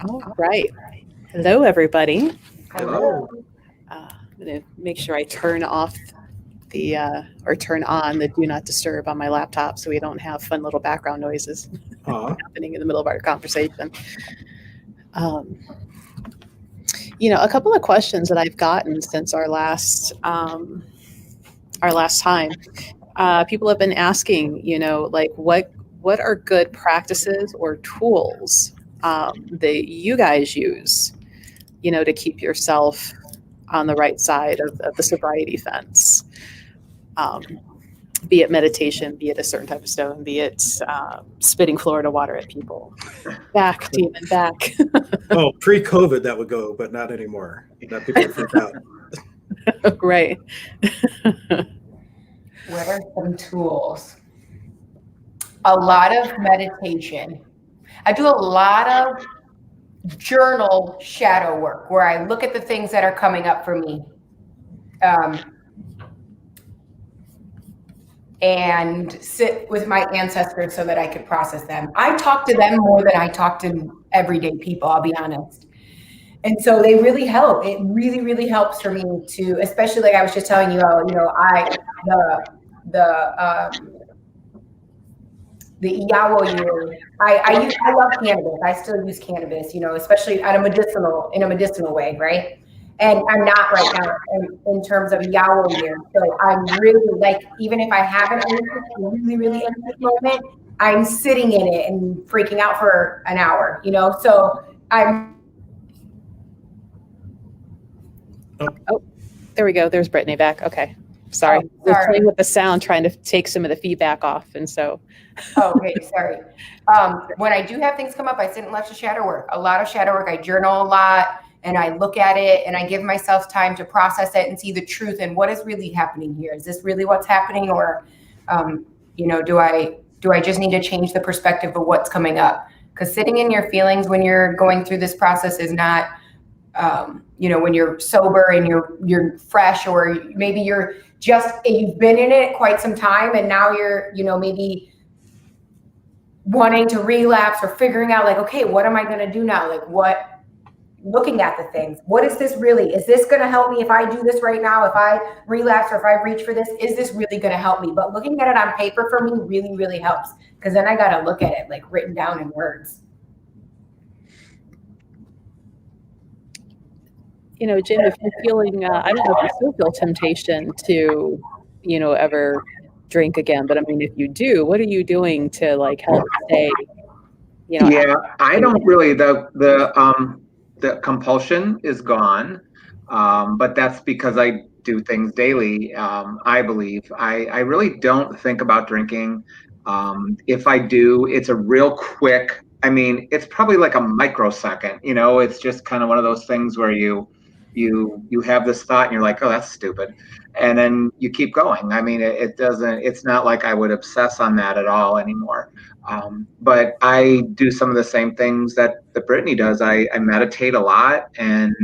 All right. Hello, everybody. Hello. I'm going to make sure I turn off or turn on the do not disturb on my laptop so we don't have fun little background noises Aw. happening in the middle of our conversation. Um, a couple of questions that I've gotten since our last time. People have been asking, like what are good practices or tools that you guys use, to keep yourself on the right side of the sobriety fence, um, be it meditation, be it a certain type of stone, be it spitting Florida water at people. Back, demon, back. Oh, pre-COVID that would go, but not anymore. Now people would freak out. Right. What are some tools? A lot of meditation. I do a lot of journal shadow work where I look at the things that are coming up for me. And sit with my ancestors so that I could process them. I talk to them more than I talk to everyday people, I'll be honest. And so they really help. It really, really helps for me to, especially like I was just telling you, the Yawo, I love cannabis. I still use cannabis, especially in a medicinal way, right? And I'm not right now in terms of Yawo year. So I'm really like, even if I have an really, really anxious moment, I'm sitting in it and freaking out for an hour, So I'm. Oh, there we go. There's Brittany back. Okay. Sorry. Oh, We're sorry. playing with the sound, trying to take some of the feedback off. And so. Oh, okay. Sorry. When I do have things come up, I sit and watch the shadow work. A lot of shadow work. I journal a lot and I look at it and I give myself time to process it and see the truth and what is really happening here. Is this really what's happening? Or, do I just need to change the perspective of what's coming up? Because sitting in your feelings when you're going through this process is not, when you're sober and you're fresh, or maybe you've been in it quite some time and now you're, maybe wanting to relapse or figuring out like, okay, what am I going to do now? Looking at the things, what is this really? Is this going to help me if I do this right now? If I relapse or if I reach for this, is this really going to help me? But looking at it on paper for me really, really helps, because then I got to look at it like written down in words. Jim, if you're feeling, I don't know if you still feel temptation to, ever drink again, but I mean, if you do, what are you doing to like help stay, Yeah, I don't really, the compulsion is gone. But that's because I do things daily. I believe I really don't think about drinking. If I do, it's a real quick, I mean, it's probably like a microsecond, it's just kind of one of those things where you have this thought and you're like, oh, that's stupid. And then you keep going. I mean, it's not like I would obsess on that at all anymore. But I do some of the same things that Brittany does. I meditate a lot, and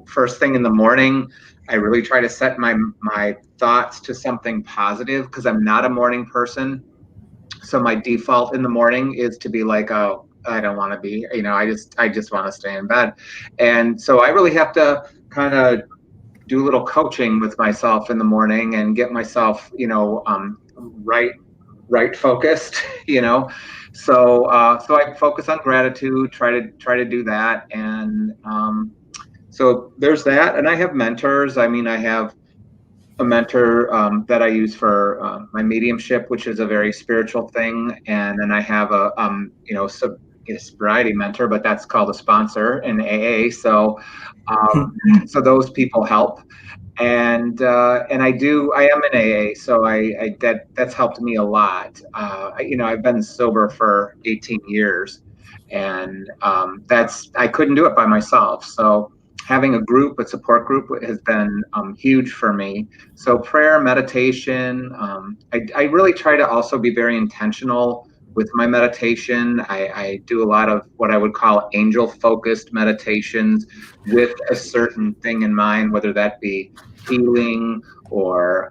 first thing in the morning, I really try to set my thoughts to something positive, because I'm not a morning person. So my default in the morning is to be like, oh, I don't want to be, I just want to stay in bed. And so I really have to kind of do a little coaching with myself in the morning and get myself, right focused, So I focus on gratitude, try to do that. And so there's that. And I have mentors. I mean, I have a mentor that I use for my mediumship, which is a very spiritual thing. And then I have a sobriety mentor, but that's called a sponsor in AA. So so those people help. And I am in AA, so that's helped me a lot. I've been sober for 18 years, and I couldn't do it by myself. So having a support group has been huge for me. So prayer, meditation. I really try to also be very intentional with my meditation. I do a lot of what I would call angel-focused meditations with a certain thing in mind, whether that be healing or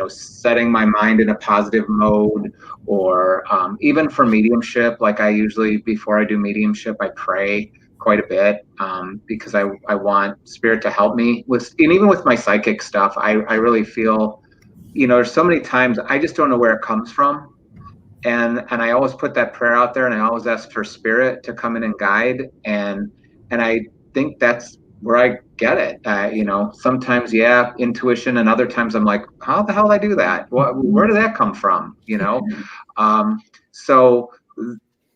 setting my mind in a positive mode, or even for mediumship. Like I usually, before I do mediumship, I pray quite a bit, because I want spirit to help me with, and even with my psychic stuff, I really feel, there's so many times I just don't know where it comes from. And I always put that prayer out there, and I always ask for spirit to come in and guide. And I think that's where I get it. Sometimes, yeah, intuition, and other times I'm like, how the hell did I do that? Where did that come from? So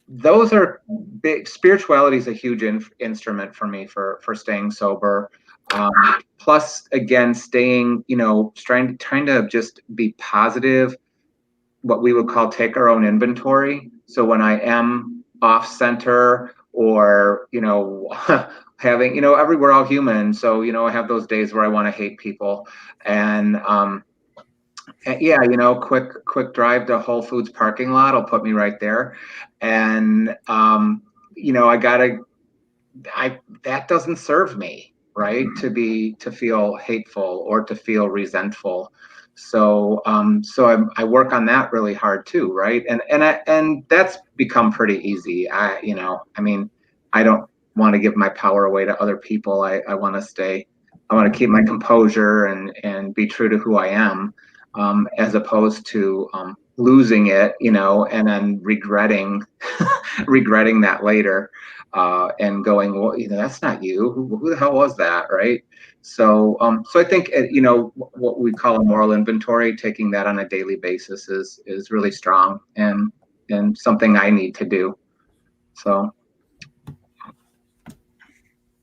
those are big. Spirituality is a huge instrument for me for staying sober. Plus, again, staying, trying to just be positive, what we would call take our own inventory. So when I am off center, or, having, we're all human. So, I have those days where I want to hate people, and yeah, quick drive to Whole Foods parking lot will put me right there. And, that doesn't serve me, right? To feel hateful or to feel resentful. So I work on that really hard too, right? And that's become pretty easy. I don't want to give my power away to other people. I want to keep my composure and be true to who I am, as opposed to losing it, and then regretting that later, and going, well, that's not you. Who the hell was that, right? So I think what we call a moral inventory, taking that on a daily basis is really strong, and something I need to do. So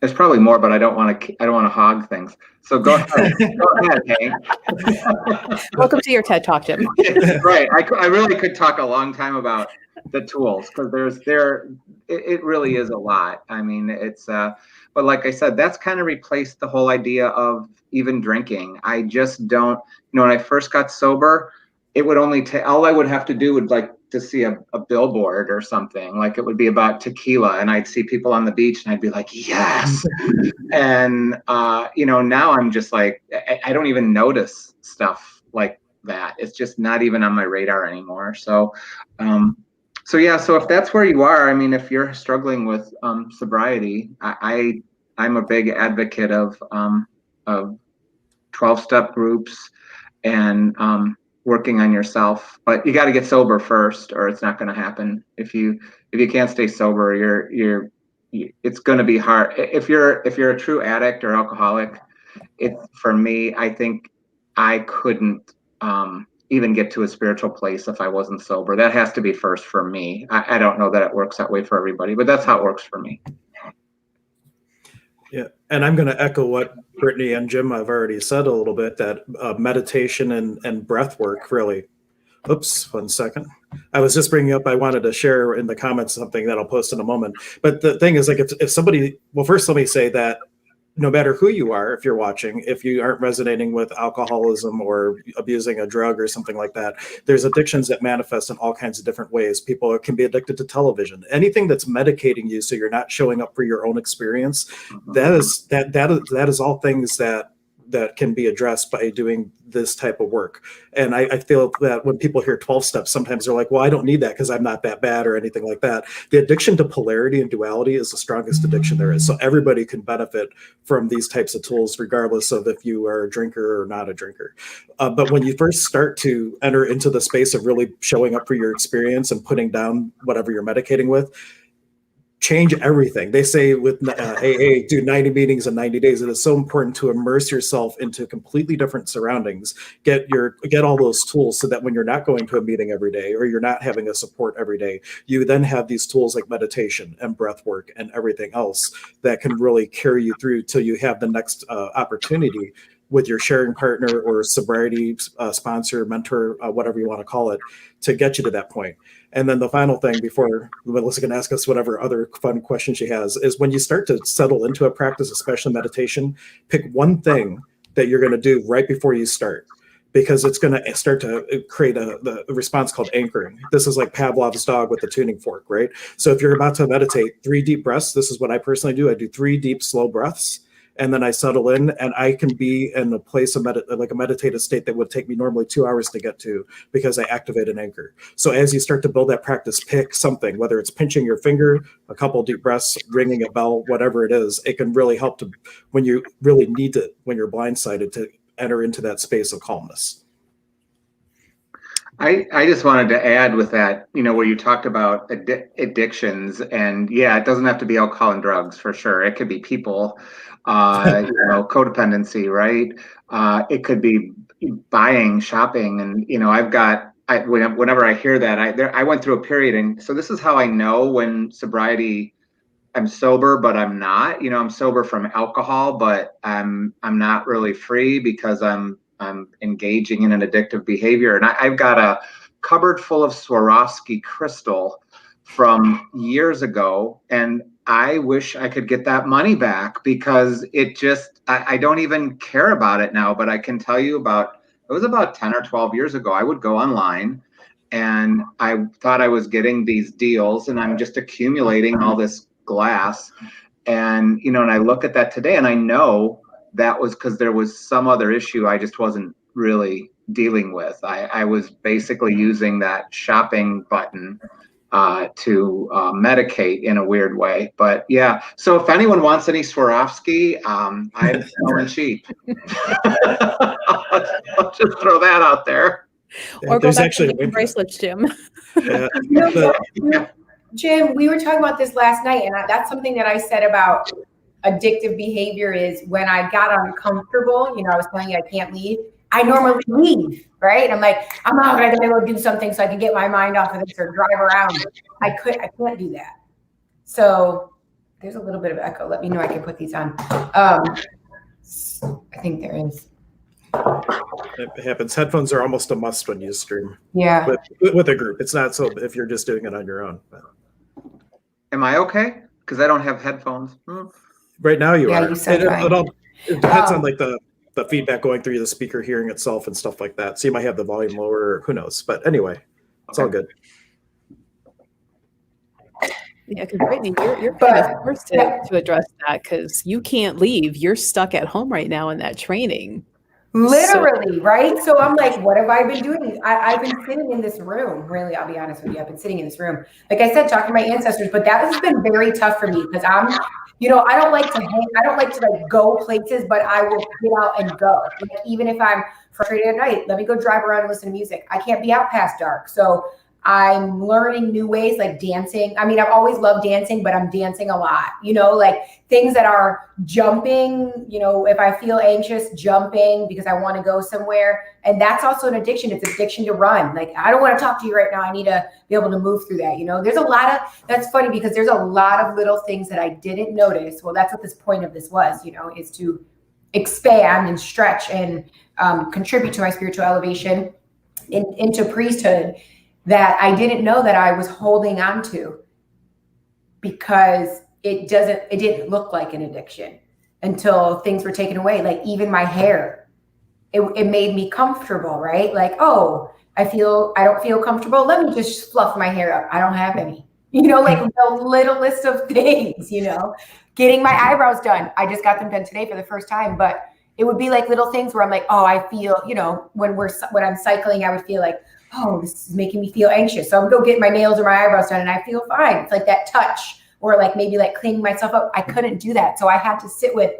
there's probably more, but I don't want to hog things. So go ahead, Hank. Welcome to your TED Talk, Jim. Right. I really could talk a long time about the tools, because it really is a lot. I mean, it's but like I said, that's kind of replaced the whole idea of even drinking. I just don't, when I first got sober, it would only take, all I would have to do would like to see a billboard or something, like it would be about tequila, and I'd see people on the beach and I'd be like, yes. And now I'm just like, I don't even notice stuff like that. It's just not even on my radar anymore. So yeah, so if that's where you are, I mean, if you're struggling with sobriety, I'm a big advocate of 12-step groups, and working on yourself. But you got to get sober first, or it's not going to happen. If you can't stay sober, it's going to be hard. If you're a true addict or alcoholic, for me, I think I couldn't even get to a spiritual place if I wasn't sober. That has to be first for me. I don't know that it works that way for everybody, but that's how it works for me. Yeah, and I'm going to echo what Brittany and Jim have already said a little bit, that meditation and breath work really. Oops, 1 second. I was just bringing up, I wanted to share in the comments something that I'll post in a moment. But the thing is, like, if somebody, well, first let me say that no matter who you are, if you're watching, if you aren't resonating with alcoholism or abusing a drug or something like that, there's addictions that manifest in all kinds of different ways. People can be addicted to television, anything that's medicating you so you're not showing up for your own experience. That is all things that can be addressed by doing this type of work. And I feel that when people hear 12 steps, sometimes they're like, well, I don't need that because I'm not that bad or anything like that. The addiction to polarity and duality is the strongest addiction there is. So everybody can benefit from these types of tools, regardless of if you are a drinker or not a drinker. But when you first start to enter into the space of really showing up for your experience and putting down whatever you're medicating with, change everything. They say with AA, do 90 meetings in 90 days. It is so important to immerse yourself into completely different surroundings. Get all those tools so that when you're not going to a meeting every day, or you're not having a support every day, you then have these tools like meditation and breath work and everything else that can really carry you through till you have the next opportunity with your sharing partner or sobriety sponsor, mentor, whatever you want to call it, to get you to that point. And then the final thing before Melissa can ask us whatever other fun question she has is, when you start to settle into a practice, especially meditation, pick one thing that you're going to do right before you start. because it's going to start to create the response called anchoring. This is like Pavlov's dog with the tuning fork, right? So if you're about to meditate, 3 deep breaths, this is what I personally do. I do 3 deep, slow breaths, and then I settle in, and I can be in a place of like a meditative state that would take me normally 2 hours to get to, because I activate an anchor. So as you start to build that practice, pick something, whether it's pinching your finger, a couple deep breaths, ringing a bell, whatever it is, it can really help to, when you really need to, when you're blindsided, to enter into that space of calmness. I just wanted to add with that, where you talked about addictions, and yeah, it doesn't have to be alcohol and drugs for sure. It could be people, codependency, right? It could be buying, shopping, and whenever I hear that, I went through a period, and so this is how I know when sobriety. I'm sober, but I'm not. I'm sober from alcohol, but I'm not really free because I'm engaging in an addictive behavior. And I've got a cupboard full of Swarovski crystal from years ago, and I wish I could get that money back, because I don't even care about it now. But I can tell you it was about 10 or 12 years ago. I would go online, and I thought I was getting these deals, and I'm just accumulating all this glass. And and I look at that today, and I know that was because there was some other issue I just wasn't really dealing with. I was basically using that shopping button to medicate in a weird way. But yeah, so if anyone wants any Swarovski, I'm selling cheap. I'll just throw that out there. Or go back to making bracelets, Jim. Jim, we were talking about this last night, and that's something that I said about addictive behavior is when I got uncomfortable, I was telling you I can't leave. I normally leave, right? I'm like, I'm out, I gotta go do something so I can get my mind off of this or drive around. I can't do that. So there's a little bit of echo. Let me know I can put these on. I think there is. It happens. Headphones are almost a must when you stream. Yeah. With a group. It's not so if you're just doing it on your own. Am I okay? Because I don't have headphones. Right now you are. You sound fine. It depends on like the feedback going through the speaker hearing itself and stuff like that. So you might have the volume lower, or who knows. But anyway, it's all good. Yeah, because Brittany, you're kind of forced to address that because you can't leave. You're stuck at home right now in that training. Literally, right? So I'm like, what have I been doing? I've been sitting in this room. Really, I'll be honest with you. I've been sitting in this room. Like I said, talking to my ancestors, but that has been very tough for me because I don't like to hang. I don't like to like go places, but I will get out and go. Like even if I'm frustrated at night, let me go drive around and listen to music. I can't be out past dark. So I'm learning new ways like dancing. I mean, I've always loved dancing, but I'm dancing a lot, like things that are jumping, if I feel anxious, jumping because I want to go somewhere. And that's also an addiction. It's addiction to run. Like, I don't want to talk to you right now. I need to be able to move through that. There's a lot of, that's funny because there's a lot of little things that I didn't notice. Well, that's what this point of this was, is to expand and stretch and contribute to my spiritual elevation into priesthood that I didn't know that I was holding on to because it didn't look like an addiction until things were taken away. Like even my hair, it made me comfortable, right? Like, oh, I don't feel comfortable. Let me just fluff my hair up. I don't have any, like the littlest of things, getting my eyebrows done. I just got them done today for the first time, but it would be like little things where I'm like, oh, I feel, when I'm cycling, I would feel like, oh, this is making me feel anxious. So I'm going to go get my nails or my eyebrows done and I feel fine. It's like that touch or like maybe like cleaning myself up. I couldn't do that. So I had to sit with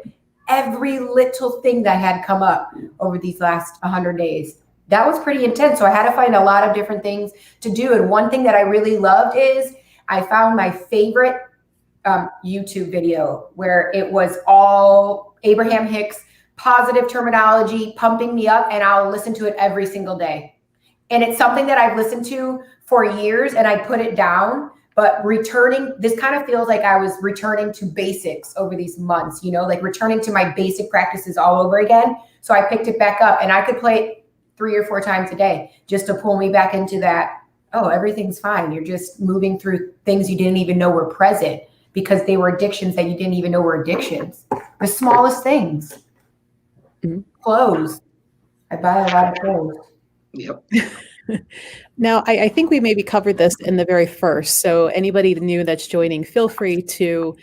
every little thing that had come up over these last 100 days. That was pretty intense. So I had to find a lot of different things to do. And one thing that I really loved is I found my favorite YouTube video where it was all Abraham Hicks, positive terminology, pumping me up, and I'll listen to it every single day. And it's something that I've listened to for years and I put it down, but this kind of feels like I was returning to basics over these months, like returning to my basic practices all over again. So I picked it back up and I could play it 3 or 4 times a day just to pull me back into that. Oh, everything's fine. You're just moving through things you didn't even know were present because they were addictions that you didn't even know were addictions. The smallest things. Clothes. I buy a lot of clothes. Yep. Now, I think we maybe covered this in the very first. So anybody new that's joining, feel free to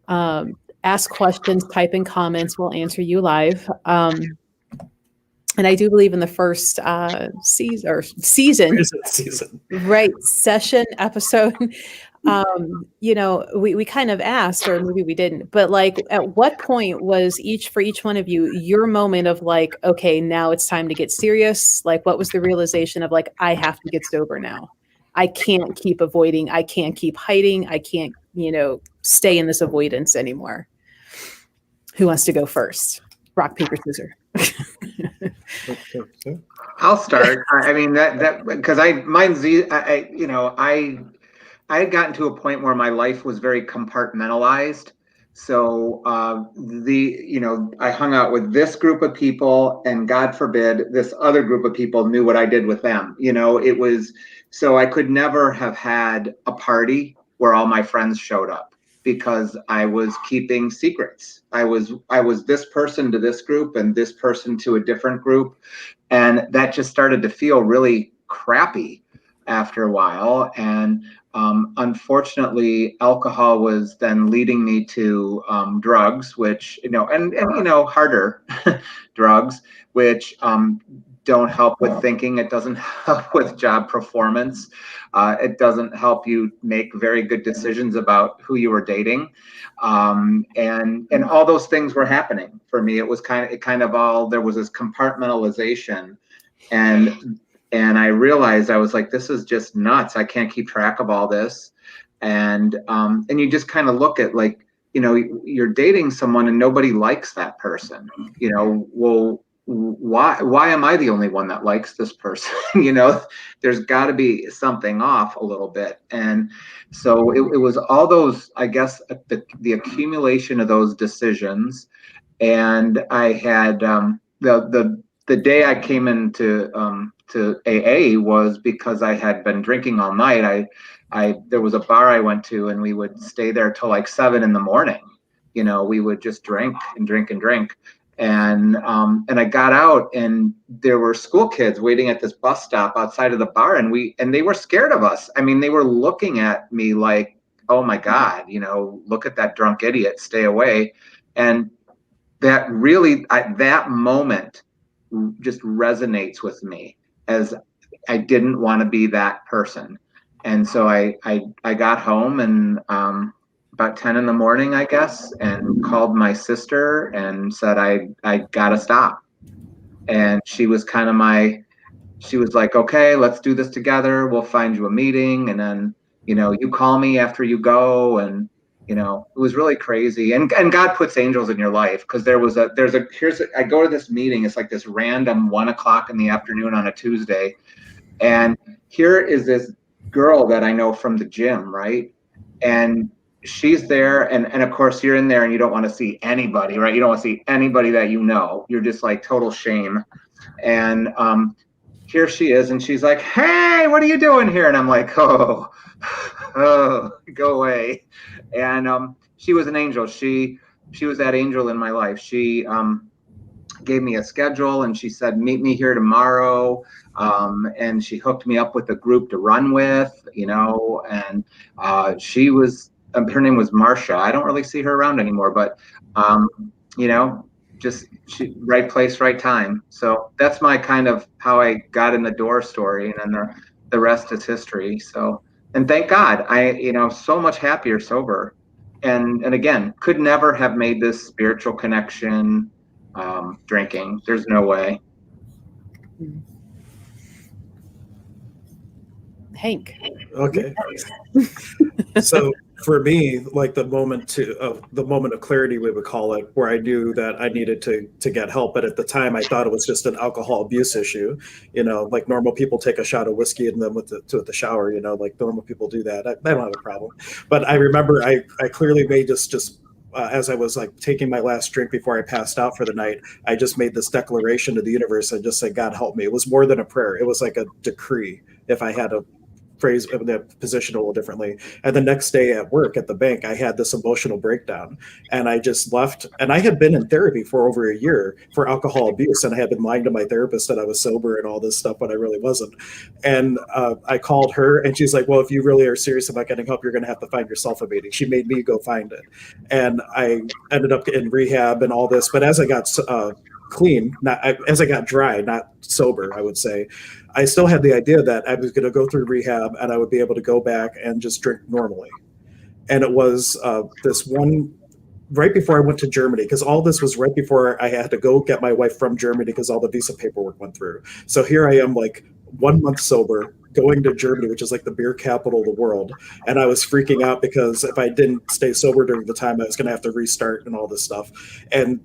ask questions, type in comments. We'll answer you live. And I do believe in the first season, right, session episode, we kind of asked, or maybe we didn't, but like, at what point was for each one of you, your moment of like, okay, now it's time to get serious? Like, what was the realization of like, I have to get sober now. I can't keep avoiding. I can't keep hiding. I can't, stay in this avoidance anymore. Who wants to go first? Rock, paper, scissors. I'll start. I mean that because I had gotten to a point where my life was very compartmentalized. So I hung out with this group of people, and God forbid this other group of people knew what I did with them. It was, so I could never have had a party where all my friends showed up, because I was keeping secrets. I was this person to this group and this person to a different group. And that just started to feel really crappy after a while. And unfortunately, alcohol was then leading me to drugs, which, harder drugs, which don't help with thinking. It doesn't help with job performance. It doesn't help you make very good decisions about who you were dating. And all those things were happening for me. It was there was this compartmentalization, and I realized, I was like, this is just nuts. I can't keep track of all this. And you just kind of look at, like, you're dating someone and nobody likes that person. Well, why am I the only one that likes this person? There's got to be something off a little bit. And so it was all those, I guess, the accumulation of those decisions. And I had the day I came into to AA was because I had been drinking all night. There was a bar I went to, and we would stay there till like 7 a.m. We would just drink and drink and drink. And I got out, and there were school kids waiting at this bus stop outside of the bar, and they were scared of us. I mean, they were looking at me like, oh my God, look at that drunk idiot, stay away. And that really, that moment just resonates with me, as I didn't want to be that person. And so I got home, and about 10 in the morning, I guess, and called my sister and said, I gotta stop. And she was she was like, okay, let's do this together. We'll find you a meeting. And then, you call me after you go. And, it was really crazy. And God puts angels in your life, because I go to this meeting. It's like this random 1 o'clock in the afternoon on a Tuesday. And here is this girl that I know from the gym, right? And she's there, and of course you're in there and you don't want to see anybody, right? You don't want to see anybody that you're just like total shame. And here she is, and she's like, hey, what are you doing here? And I'm like, oh, go away. And she was an angel. She was that angel in my life. She gave me a schedule, and she said, meet me here tomorrow. And she hooked me up with a group to run with, and she was, her name was Marsha. I don't really see her around anymore, but, right place, right time. So that's my kind of how I got in the door story. And then the rest is history. So, and thank God, so much happier sober. And again, could never have made this spiritual connection drinking. There's no way. Hank. Okay. So for me, like the moment of clarity, we would call it, where I knew that I needed to get help. But at the time, I thought it was just an alcohol abuse issue. Like normal people take a shot of whiskey and then with the shower. Like normal people do that. I don't have a problem. But I remember I clearly made this just as I was like taking my last drink before I passed out for the night. I just made this declaration to the universe. I just said, God help me. It was more than a prayer. It was like a decree. If I had to phrase that position a little differently. And the next day at work at the bank, I had this emotional breakdown, and I just left. And I had been in therapy for over a year for alcohol abuse, and I had been lying to my therapist that I was sober and all this stuff, but I really wasn't. And I called her, and she's like, well, if you really are serious about getting help, you're going to have to find yourself a meeting. She made me go find it. And I ended up in rehab and all this. But as I got clean, as I got dry, not sober, I would say, I still had the idea that I was going to go through rehab and I would be able to go back and just drink normally. And it was this one right before I went to Germany, because all this was right before I had to go get my wife from Germany because all the visa paperwork went through. So here I am, like 1 month sober, going to Germany, which is like the beer capital of the world. And I was freaking out because if I didn't stay sober during the time, I was going to have to restart and all this stuff. And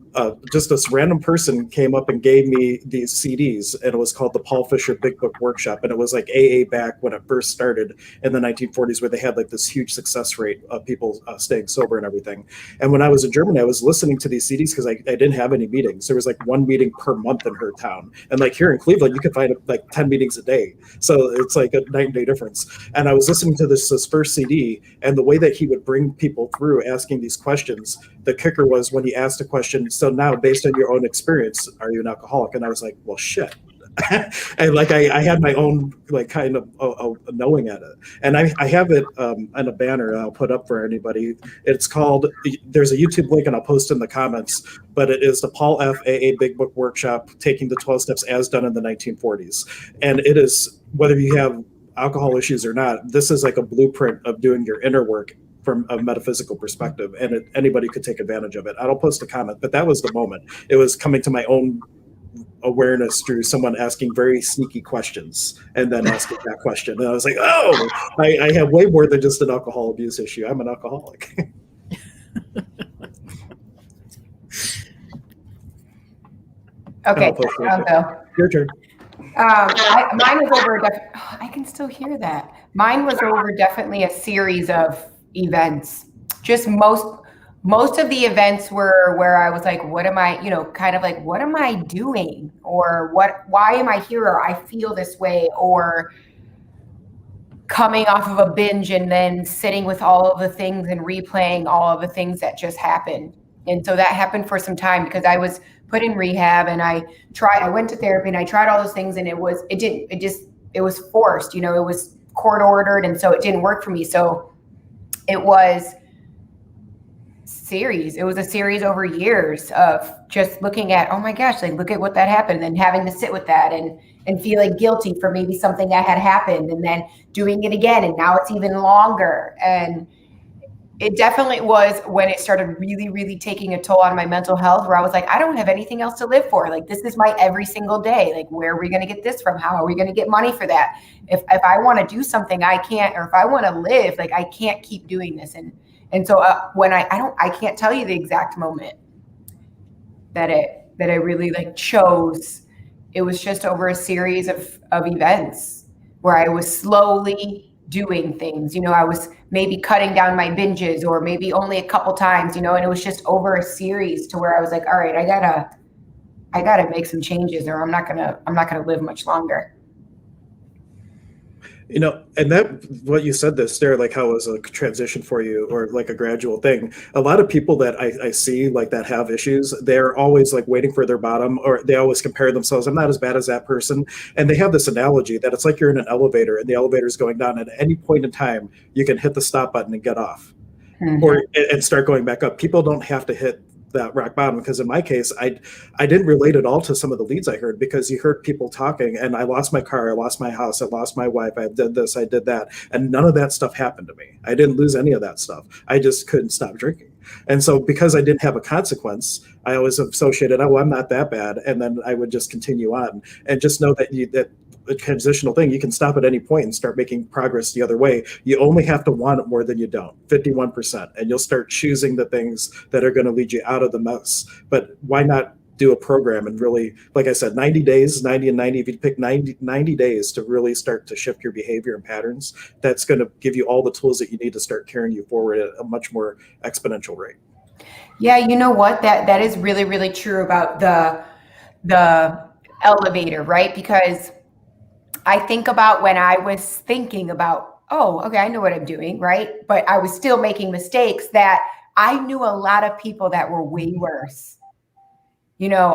just this random person came up and gave me these CDs, and it was called the Paul Fisher Big Book Workshop. And it was like AA back when it first started in the 1940s, where they had like this huge success rate of people staying sober and everything. And when I was in Germany, I was listening to these CDs because I didn't have any meetings. There was like one meeting per month in her town. And like here in Cleveland, you could find like 10 meetings a day. So it's like a night and day difference. And I was listening to this first CD, and the way that he would bring people through asking these questions, the kicker was when he asked a question, so now based on your own experience, are you an alcoholic? And I was like, well, shit. And like I had my own like kind of knowing at it, and I have it on a banner I'll put up for anybody. It's called, there's a YouTube link and I'll post in the comments, but it is the Paul F. AA Big Book Workshop, taking the 12 steps as done in the 1940s. And it is, whether you have alcohol issues or not, this is like a blueprint of doing your inner work from a metaphysical perspective, and anybody could take advantage of it. I don't post a comment, but that was the moment. It was coming to my own awareness through someone asking very sneaky questions and then asking that question. And I was like, oh, I have way more than just an alcohol abuse issue. I'm an alcoholic. Okay, I'll go. Your turn. Mine was over. I can still hear that. Mine was over definitely a series of events. Just most of the events were where I was like, what am I, kind of like, what am I doing? Or why am I here? Or I feel this way, or coming off of a binge and then sitting with all of the things and replaying all of the things that just happened. And so that happened for some time because I was put in rehab, and I went to therapy and I tried all those things, and it was forced, it was court ordered. And so it didn't work for me. So it was a series over years of just looking at, oh my gosh, like look at what that happened, and having to sit with that and feeling guilty for maybe something that had happened, and then doing it again. And now it's even longer. And it definitely was when it started really, really taking a toll on my mental health, where I was like, I don't have anything else to live for. Like, this is my every single day. Like, where are we going to get this from? How are we going to get money for that? If I want to do something, I can't, or if I want to live, like, I can't keep doing this. And so when I can't tell you the exact moment that I really like chose. It was just over a series of events where I was slowly doing things. I was maybe cutting down my binges, or maybe only a couple times, and it was just over a series to where I was like, all right, I gotta make some changes, or I'm not gonna live much longer. And that, what you said this there, like how it was a transition for you, or like a gradual thing. A lot of people that I see like that have issues, they're always like waiting for their bottom, or they always compare themselves. I'm not as bad as that person. And they have this analogy that it's like you're in an elevator and the elevator is going down. At any point in time, you can hit the stop button and get off, and start going back up. People don't have to hit that rock bottom, because in my case, I didn't relate at all to some of the leads I heard, because you heard people talking, and I lost my car, I lost my house, I lost my wife, I did this, I did that, and none of that stuff happened to me. I didn't lose any of that stuff. I just couldn't stop drinking. And so because I didn't have a consequence, I always associated, oh, I'm not that bad, and then I would just continue on. And just know that that a transitional thing, you can stop at any point and start making progress the other way. You only have to want it more than you don't, 51%, and you'll start choosing the things that are going to lead you out of the mess. But why not do a program and really, like I said, 90 days, 90 and 90, if you pick 90 days to really start to shift your behavior and patterns, that's going to give you all the tools that you need to start carrying you forward at a much more exponential rate. Yeah, you know what? That is really, really true about the elevator, right? Because I think about when I was thinking about, oh, okay, I know what I'm doing, right? But I was still making mistakes that I knew a lot of people that were way worse. You know,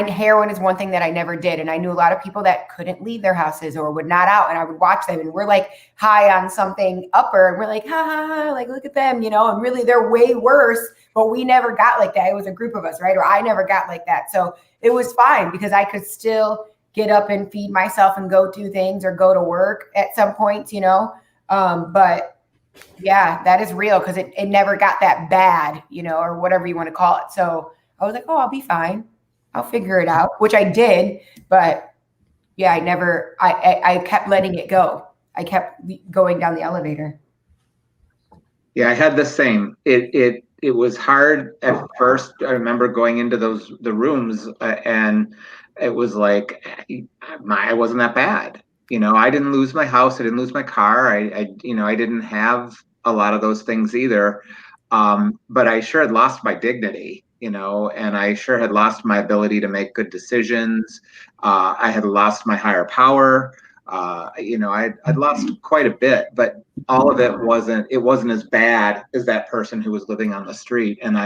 heroin is one thing that I never did. And I knew a lot of people that couldn't leave their houses or would not out. And I would watch them and we're like high on something upper and we're like, ha ha ha, like, look at them, you know, and really they're way worse, but we never got like that. It was a group of us, right? Or I never got like that. So it was fine because I could still get up and feed myself and go do things or go to work at some points, you know? But yeah, that is real because it never got that bad, you know, or whatever you want to call it. So I was like, oh, I'll be fine. I'll figure it out, which I did. But yeah, I kept letting it go. I kept going down the elevator. Yeah, I had the same. It was hard at first. I remember going into the rooms and it was like, I wasn't that bad. You know, I didn't lose my house. I didn't lose my car. I didn't have a lot of those things either. But I sure had lost my dignity, you know, and I sure had lost my ability to make good decisions. I had lost my higher power. You know, I'd lost quite a bit, but all of it wasn't as bad as that person who was living on the street. And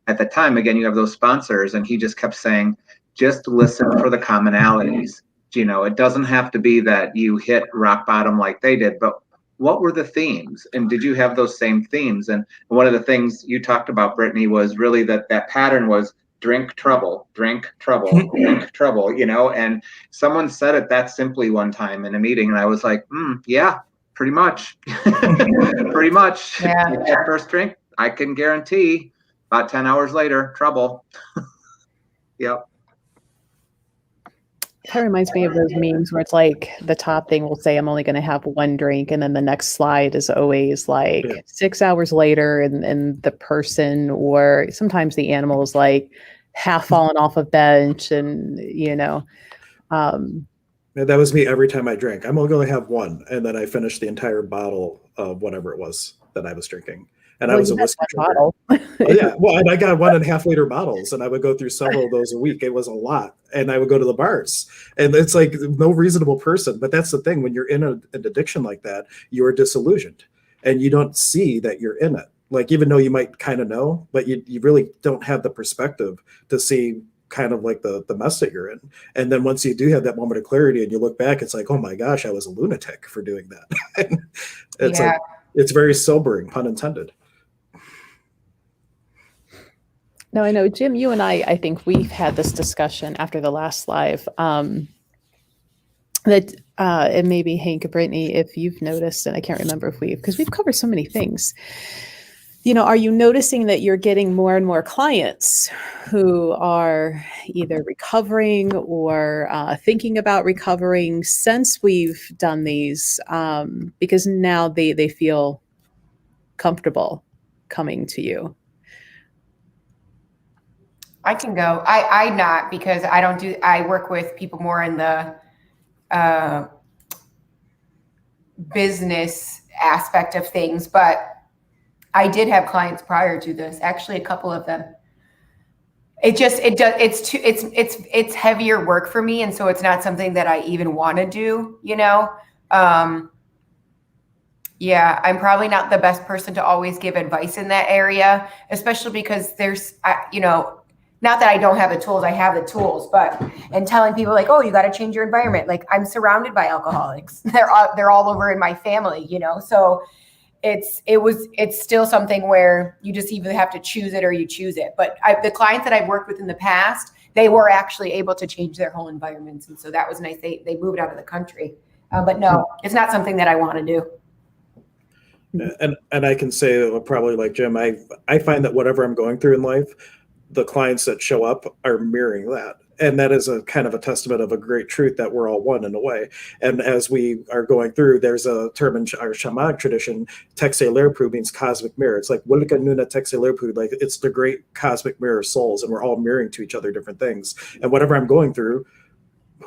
at the time, again, you have those sponsors, and he just kept saying, just listen for the commonalities. You know, it doesn't have to be that you hit rock bottom like they did, but what were the themes? And did you have those same themes? And one of the things you talked about, Brittany, was really that pattern was drink trouble, drink trouble, drink trouble, you know, and someone said it that simply one time in a meeting. And I was like, yeah, pretty much, pretty much. Yeah. That first drink, I can guarantee about 10 hours later, trouble. Yep. That reminds me of those memes where it's like the top thing will say, I'm only going to have one drink. And then the next slide is always like 6 hours later. And the person or sometimes the animal is like half fallen off a bench. And, you know, that was me every time I drank. I'm only going to have one. And then I finished the entire bottle of whatever it was that I was drinking. And I was a whiskey bottle. Yeah. Well, and I got 1.5 liter bottles and I would go through several of those a week. It was a lot. And I would go to the bars and it's like no reasonable person. But that's the thing. When you're in an addiction like that, you're disillusioned and you don't see that you're in it. Like, even though you might kind of know, but you really don't have the perspective to see kind of like the mess that you're in. And then once you do have that moment of clarity and you look back, it's like, oh my gosh, I was a lunatic for doing that. It's like, it's very sobering, pun intended. No, I know, Jim, you and I think we've had this discussion after the last live, that and maybe Hank, Brittany, if you've noticed, and I can't remember because we've covered so many things, you know, are you noticing that you're getting more and more clients who are either recovering or thinking about recovering since we've done these, because now they feel comfortable coming to you? I can go. I not because I work with people more in the business aspect of things, but I did have clients prior to this, actually a couple of them. It's heavier work for me. And so it's not something that I even want to do, you know? Yeah, I'm probably not the best person to always give advice in that area, especially because there's, you know, not that I don't have the tools, I have the tools, and telling people like, oh, you got to change your environment. Like, I'm surrounded by alcoholics. They're all over in my family, you know? So it's still something where you just either have to choose it or you choose it. But the clients that I've worked with in the past, they were actually able to change their whole environments. And so that was nice. They moved out of the country. But no, it's not something that I want to do. And I can say probably like Jim, I find that whatever I'm going through in life, the clients that show up are mirroring that. And that is a kind of a testament of a great truth that we're all one in a way. And as we are going through, there's a term in our shamanic tradition, Texte Lerpu means cosmic mirror. It's like, Wilika Nuna Texte Lerpu, like it's the great cosmic mirror of souls, and we're all mirroring to each other different things. And whatever I'm going through,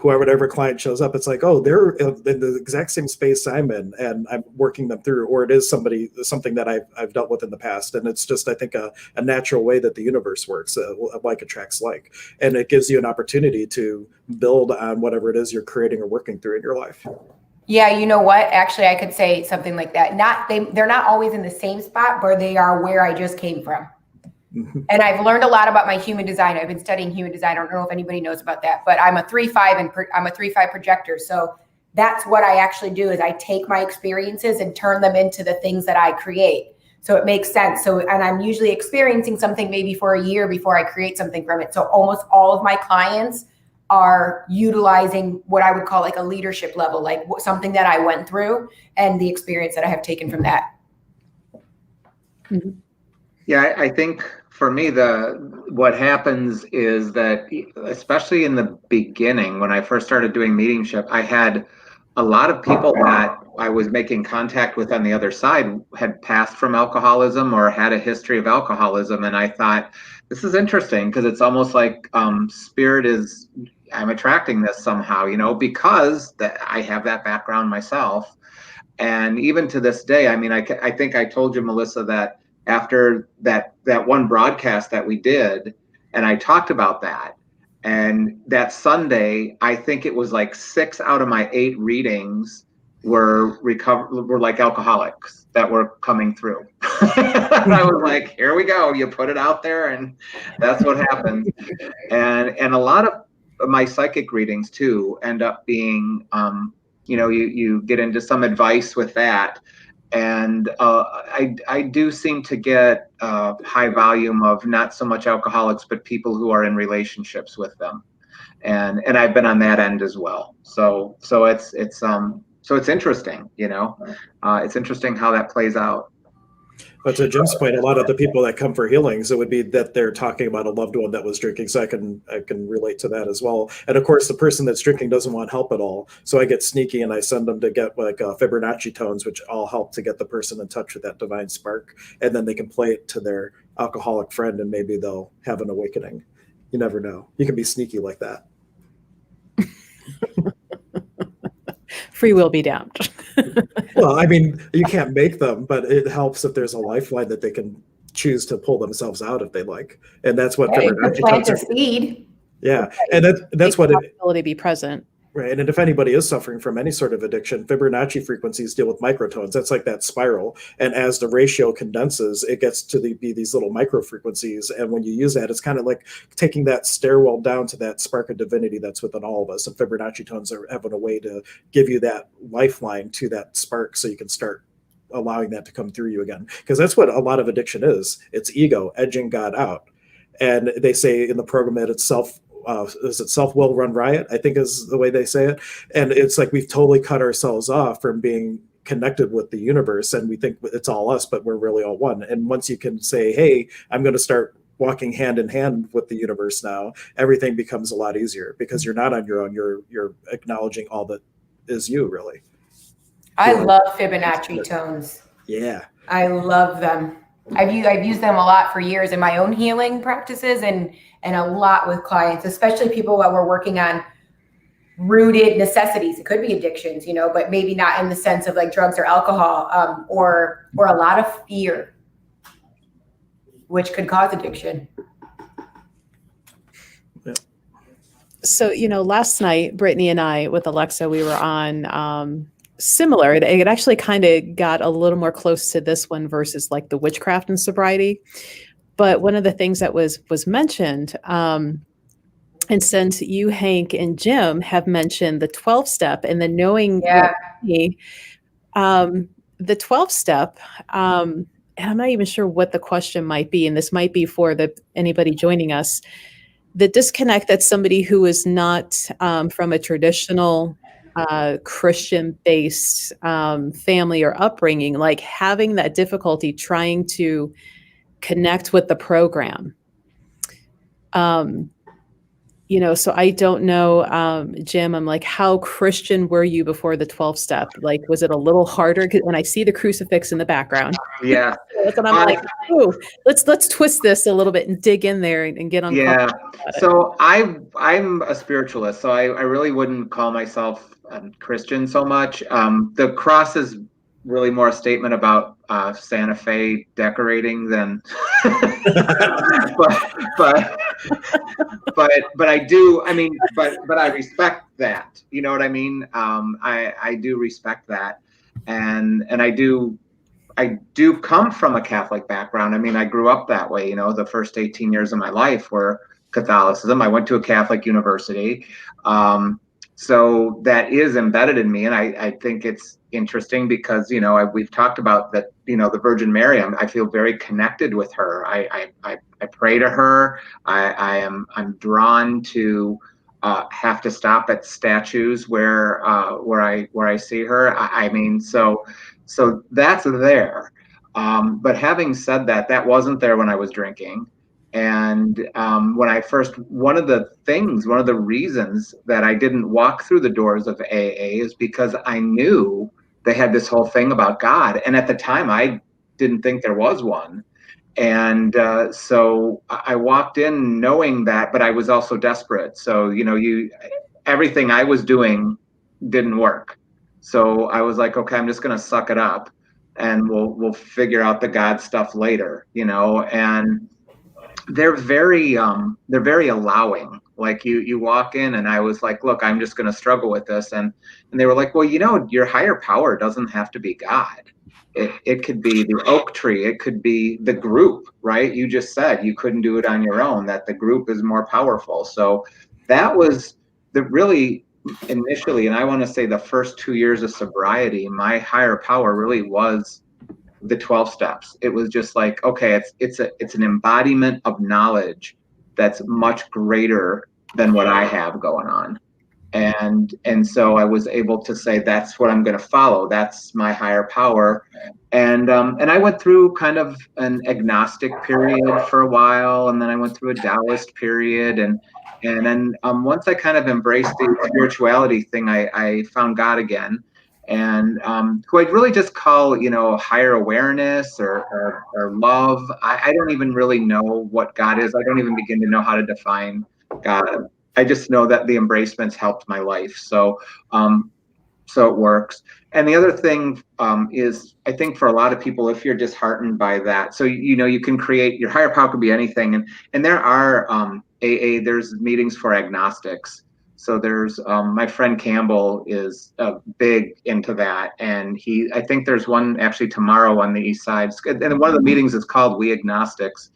whatever client shows up, it's like, oh, they're in the exact same space I'm in, and I'm working them through, or it is something that I've dealt with in the past. And it's just, I think, a natural way that the universe works, like attracts like, and it gives you an opportunity to build on whatever it is you're creating or working through in your life. Yeah, you know what? Actually, I could say something like that. They're not always in the same spot, but they are where I just came from. And I've learned a lot about my human design. I've been studying human design. I don't know if anybody knows about that, but I'm a 3/5 and I'm a 3/5 projector. So that's what I actually do is I take my experiences and turn them into the things that I create. So it makes sense. So, and I'm usually experiencing something maybe for a year before I create something from it. So almost all of my clients are utilizing what I would call like a leadership level, like something that I went through and the experience that I have taken from that. Mm-hmm. Yeah, I think for me, what happens is that, especially in the beginning, when I first started doing mediumship, I had a lot of people that I was making contact with on the other side had passed from alcoholism or had a history of alcoholism. And I thought, this is interesting because it's almost like spirit is, I'm attracting this somehow, because I have that background myself. And even to this day, I mean, I think I told you, Melissa, that after that one broadcast that we did, and I talked about that, and that Sunday, I think it was like 6 out of my 8 readings were like alcoholics that were coming through. And I was like, here we go. You put it out there, and that's what happened. And a lot of my psychic readings too end up being you get into some advice with that. And I do seem to get a high volume of not so much alcoholics, but people who are in relationships with them. And I've been on that end as well. So it's interesting, it's interesting how that plays out. But to Jim's point, a lot of the people that come for healings, it would be that they're talking about a loved one that was drinking. So I can relate to that as well. And of course, the person that's drinking doesn't want help at all. So I get sneaky and I send them to get like Fibonacci tones, which all help to get the person in touch with that divine spark. And then they can play it to their alcoholic friend and maybe they'll have an awakening. You never know. You can be sneaky like that. Free will be damned. Well, I mean, you can't make them, but it helps if there's a lifeline that they can choose to pull themselves out if they like. And that's what Fibonacci plant tones a seed. Yeah, and that's what it ability be present. Right. And if anybody is suffering from any sort of addiction, Fibonacci frequencies deal with microtones. That's like that spiral. And as the ratio condenses, it gets to be these little micro frequencies. And when you use that, it's kind of like taking that stairwell down to that spark of divinity that's within all of us. And Fibonacci tones are having a way to give you that lifeline to that spark so you can start allowing that to come through you again. Because that's what a lot of addiction is. It's ego edging God out. And they say in the program that it's self-will run riot, I think is the way they say it. And it's like we've totally cut ourselves off from being connected with the universe, and we think it's all us, but we're really all one. And once you can say, hey, I'm going to start walking hand in hand with the universe now, everything becomes a lot easier because you're not on your own. You're acknowledging all that is you, really. I love Fibonacci tones. Yeah. I love them. I've used them a lot for years in my own healing practices and a lot with clients, especially people that were working on rooted necessities. It could be addictions, but maybe not in the sense of like drugs or alcohol, or a lot of fear, which could cause addiction. Yeah. So, last night, Brittany and I with Alexa, we were on similar. It actually kind of got a little more close to this one versus like the witchcraft and sobriety. But one of the things that was mentioned, and since you, Hank, and Jim have mentioned the 12-step and the knowing, the 12-step, and I'm not even sure what the question might be, and this might be for anybody joining us, the disconnect that somebody who is not from a traditional Christian-based family or upbringing, like having that difficulty trying to connect with the program. So I don't know, Jim, I'm like, how Christian were you before the 12-step? Like, was it a little harder? When I see the crucifix in the background. Yeah. That's what I'm like, oh, let's twist this a little bit and dig in there and get on. Yeah. So I'm a spiritualist, so I really wouldn't call myself Christian so much. The cross is really more a statement about Santa Fe decorating than but but I do. I mean, but I respect that. You know what I mean? I do respect that, and I do come from a Catholic background. I mean, I grew up that way. You know, the first 18 years of my life were Catholicism. I went to a Catholic university. So that is embedded in me. And I think it's interesting because, you know, we've talked about that, you know, the Virgin Mary, I feel very connected with her. I pray to her. I'm drawn to have to stop at statues where I see her. I mean, so that's there. But having said that, that wasn't there when I was drinking. And when I first, one of the reasons that I didn't walk through the doors of AA is because I knew they had this whole thing about God. And at the time, I didn't think there was one. And so I walked in knowing that, but I was also desperate. So, you know, everything I was doing didn't work. So I was like, okay, I'm just going to suck it up and we'll figure out the God stuff later, you know. And they're very allowing. Like you walk in and I was like, look, I'm just going to struggle with this. And they were like, well, you know, your higher power doesn't have to be God. It could be the oak tree. It could be the group, right? You just said you couldn't do it on your own, that the group is more powerful. So that was really initially, and I want to say the first 2 years of sobriety, my higher power really was the 12 steps. It was just like, okay, it's an embodiment of knowledge that's much greater than what I have going on. And so I was able to say, that's what I'm going to follow. That's my higher power. And I went through kind of an agnostic period for a while, and then I went through a Taoist period, and then once I kind of embraced the spirituality thing, I found God again, and who I'd really just call, you know, higher awareness or love. I don't even really know what God is. I don't even begin to know how to define God. I just know that the embracement's helped my life. So it works. And the other thing is, I think for a lot of people, if you're disheartened by that, so, you know, you can create, your higher power could be anything. And there are AA, there's meetings for agnostics. So there's my friend Campbell is big into that. And I think there's one actually tomorrow on the East Side. And one of the meetings is called We Agnostics.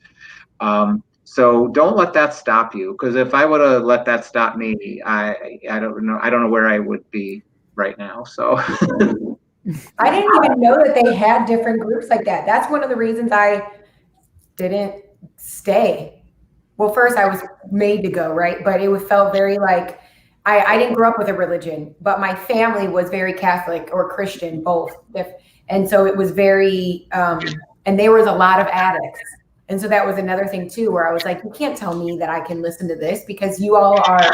So don't let that stop you, because if I would have let that stop me, I don't know where I would be right now. So I didn't even know that they had different groups like that. That's one of the reasons I didn't stay. Well, first I was made to go, right? But it felt very like, I didn't grow up with a religion, but my family was very Catholic or Christian, both. And so it was very, and there was a lot of addicts. And so that was another thing too, where I was like, you can't tell me that I can listen to this because you all are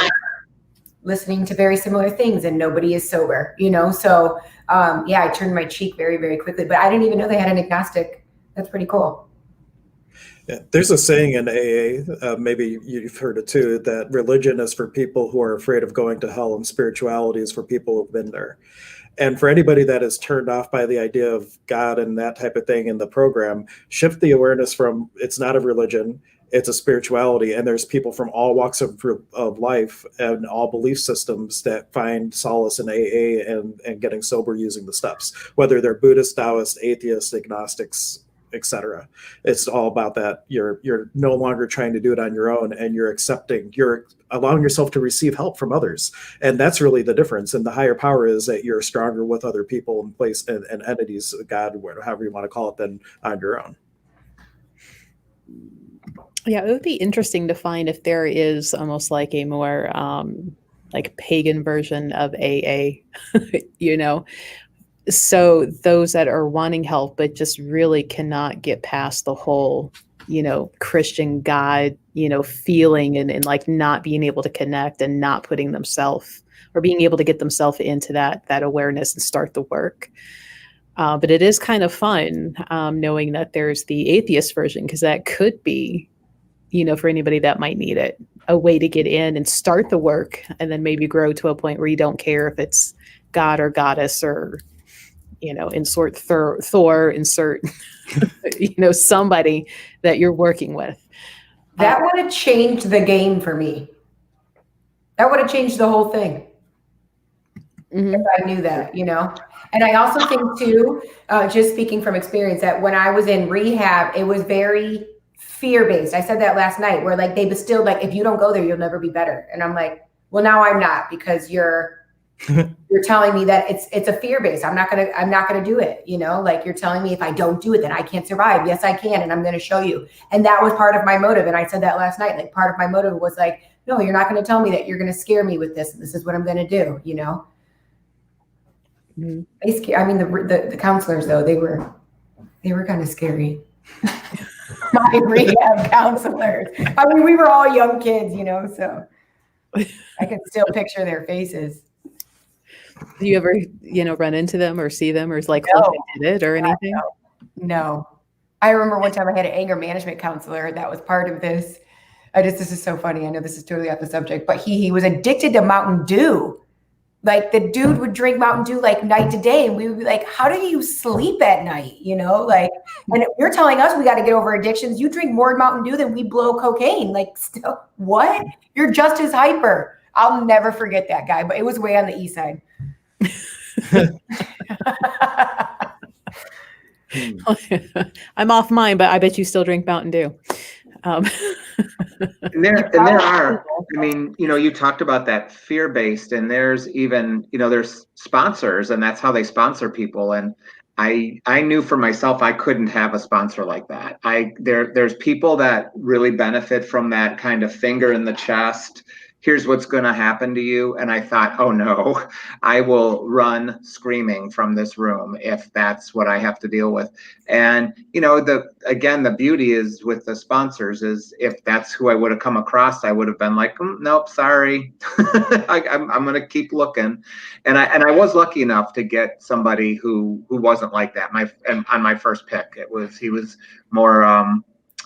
listening to very similar things and nobody is sober, you know? So yeah, I turned my cheek very, very quickly, but I didn't even know they had an agnostic. That's pretty cool. Yeah, there's a saying in AA, maybe you've heard it too, that religion is for people who are afraid of going to hell and spirituality is for people who've been there. And for anybody that is turned off by the idea of God and that type of thing in the program, shift the awareness from it's not a religion, it's a spirituality. And there's people from all walks of life and all belief systems that find solace in AA and getting sober using the steps, whether they're Buddhist, Taoist, atheists, agnostics, etc. It's all about that. You're no longer trying to do it on your own, and you're allowing yourself to receive help from others. And that's really the difference. And the higher power is that you're stronger with other people and place and entities, God, however you want to call it, than on your own. Yeah, it would be interesting to find if there is almost like a more like pagan version of AA, you know. So those that are wanting help, but just really cannot get past the whole, you know, Christian God, you know, feeling and like not being able to connect and not putting themselves or being able to get themselves into that awareness and start the work. But it is kind of fun knowing that there's the atheist version, because that could be, you know, for anybody that might need it, a way to get in and start the work and then maybe grow to a point where you don't care if it's God or goddess or, you know, insert Thor, insert, you know, somebody that you're working with. That would have changed the game for me. That would have changed the whole thing. If I knew that, you know? And I also think too, just speaking from experience, that when I was in rehab, it was very fear-based. I said that last night, where like they distilled, like, if you don't go there, you'll never be better. And I'm like, well, now I'm not, because you're telling me that it's a fear-based. I'm not gonna do it. You know, like, you're telling me if I don't do it, then I can't survive. Yes, I can, and I'm gonna show you. And that was part of my motive. And I said that last night. Like, part of my motive was like, no, you're not gonna tell me that you're gonna scare me with this. This is what I'm gonna do. You know. I mean, the counselors though, they were kind of scary. My rehab counselors. I mean, we were all young kids, you know, so I can still picture their faces. Do you ever, run into them or see them, or is like, look, I did it or anything? No. I remember one time I had an anger management counselor that was part of this. This is so funny. I know this is totally off the subject, but he was addicted to Mountain Dew. Like, the dude would drink Mountain Dew like night to day. And we would be like, how do you sleep at night? You know, like, and you're telling us we got to get over addictions. You drink more Mountain Dew than we blow cocaine. Like, still, what? You're just as hyper. I'll never forget that guy, but it was way on the east side. I'm off mine, but I bet you still drink Mountain Dew. And there are, I mean, you talked about that fear-based, and there's even, there's sponsors, and that's how they sponsor people. And I knew for myself, I couldn't have a sponsor like that. There's people that really benefit from that kind of finger in the chest. Here's what's going to happen to you. And I thought, oh no, I will run screaming from this room if that's what I have to deal with. And, the beauty is with the sponsors is, if that's who I would have come across, I would have been like, nope, sorry. I'm going to keep looking. And I was lucky enough to get somebody who wasn't like that. On my first pick, he was more,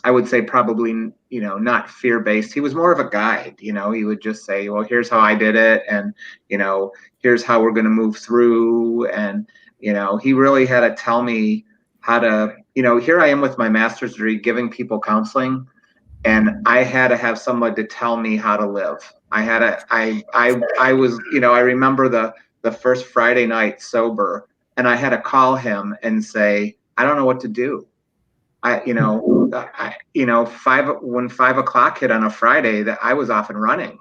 I would say probably, not fear-based. He was more of a guide. He would just say, well, here's how I did it. And, here's how we're going to move through. And, he really had to tell me how to, here I am with my master's degree giving people counseling. And I had to have someone to tell me how to live. I remember the first Friday night sober, and I had to call him and say, I don't know what to do. When 5 o'clock hit on a Friday, that I was off and running,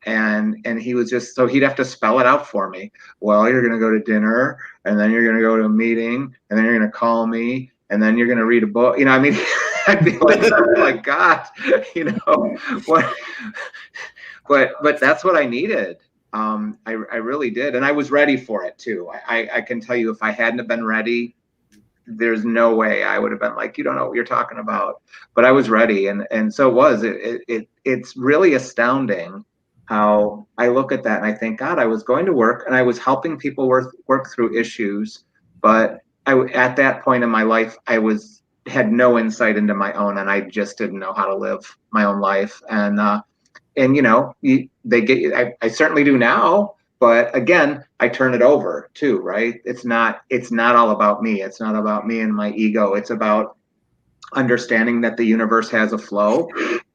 and he was just, so he'd have to spell it out for me. Well, you're going to go to dinner, and then you're going to go to a meeting, and then you're going to call me, and then you're going to read a book. I'd be like, oh my God, what? But that's what I needed. I really did, and I was ready for it too. I can tell you, if I hadn't have been ready, there's no way I would have been like, you don't know what you're talking about. But I was ready, and so it was. It's really astounding how I look at that and I think, God, I was going to work and I was helping people work through issues, but at that point in my life, I had no insight into my own, and I just didn't know how to live my own life. And they get, I certainly do now. But again, I turn it over too, right? It's not all about me. It's not about me and my ego. It's about understanding that the universe has a flow,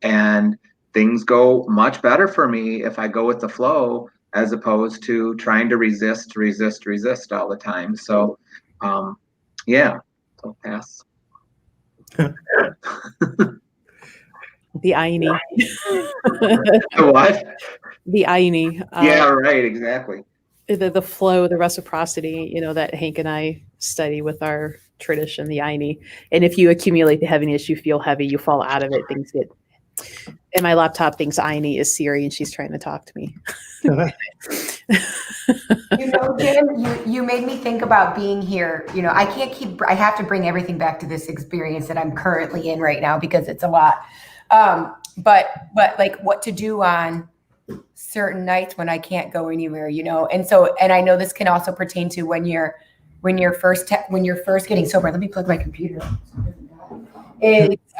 and things go much better for me if I go with the flow, as opposed to trying to resist all the time. So, yeah, so pass. The irony. The what? The irony. Yeah, right, exactly. The flow, the reciprocity, that Hank and I study with our tradition, the irony. And if you accumulate the heaviness, you feel heavy, you fall out of it, things get. And my laptop thinks irony is Siri, and she's trying to talk to me. Jim, you made me think about being here. I have to bring everything back to this experience that I'm currently in right now, because it's a lot. But like, what to do on certain nights when I can't go anywhere, and I know this can also pertain to when you're first getting sober. Let me plug my computer. It's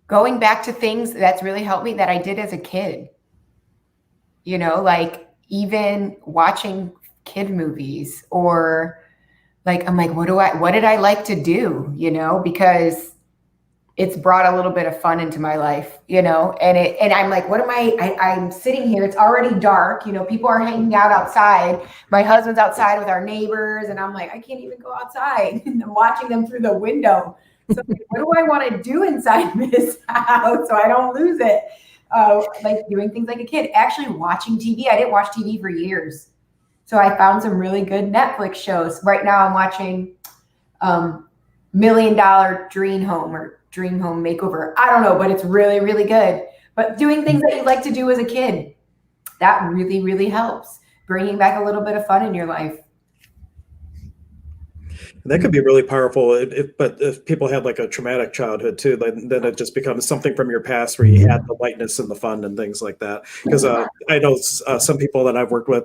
going back to things that's really helped me that I did as a kid. Like even watching kid movies, or like, I'm like, what did I like to do? Because it's brought a little bit of fun into my life, you know, and I'm like, what am I'm sitting here, it's already dark, you know, people are hanging out outside. My husband's outside with our neighbors, and I'm like, I can't even go outside. And I'm watching them through the window. So like, what do I want to do inside this house so I don't lose it? Like doing things like a kid, actually watching TV. I didn't watch TV for years. So I found some really good Netflix shows. Right now I'm watching $1 Million Dream Home or Dream Home Makeover. I don't know, but it's really, really good. But doing things that you like to do as a kid, that really, really helps. Bringing back a little bit of fun in your life. And that could be really powerful. But if people had like a traumatic childhood too, then it just becomes something from your past where you had the lightness and the fun and things like that. Because I know some people that I've worked with,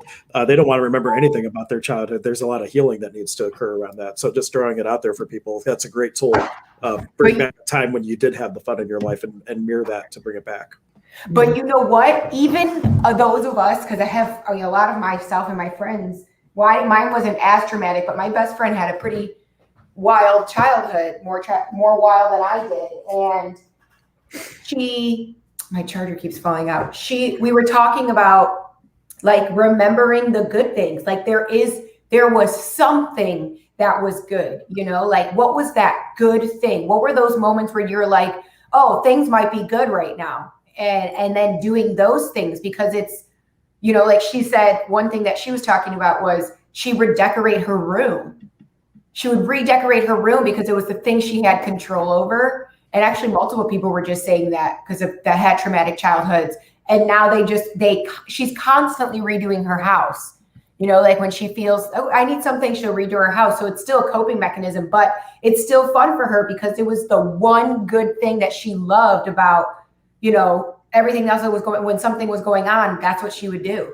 they don't want to remember anything about their childhood. There's a lot of healing that needs to occur around that. So just throwing it out there for people, that's a great tool. Bring back a time when you did have the fun in your life and mirror that to bring it back. But you know what? Even those of us, because I have a lot of myself and my friends, mine wasn't as traumatic, but my best friend had a pretty wild childhood, more wild than I did. And my charger keeps falling out. We were talking about like remembering the good things. Like there was something that was good, you know, like what was that good thing? What were those moments where you're like, oh, things might be good right now? And then doing those things, because it's, you know, like she said, one thing that she was talking about was she would decorate her room. She would redecorate her room because it was the thing she had control over. And actually multiple people were just saying that because that had traumatic childhoods. And now she's constantly redoing her house. You know, like when she feels, oh, I need something, she'll redo her house. So it's still a coping mechanism, but it's still fun for her because it was the one good thing that she loved about, you know, everything else that was when something was going on, that's what she would do,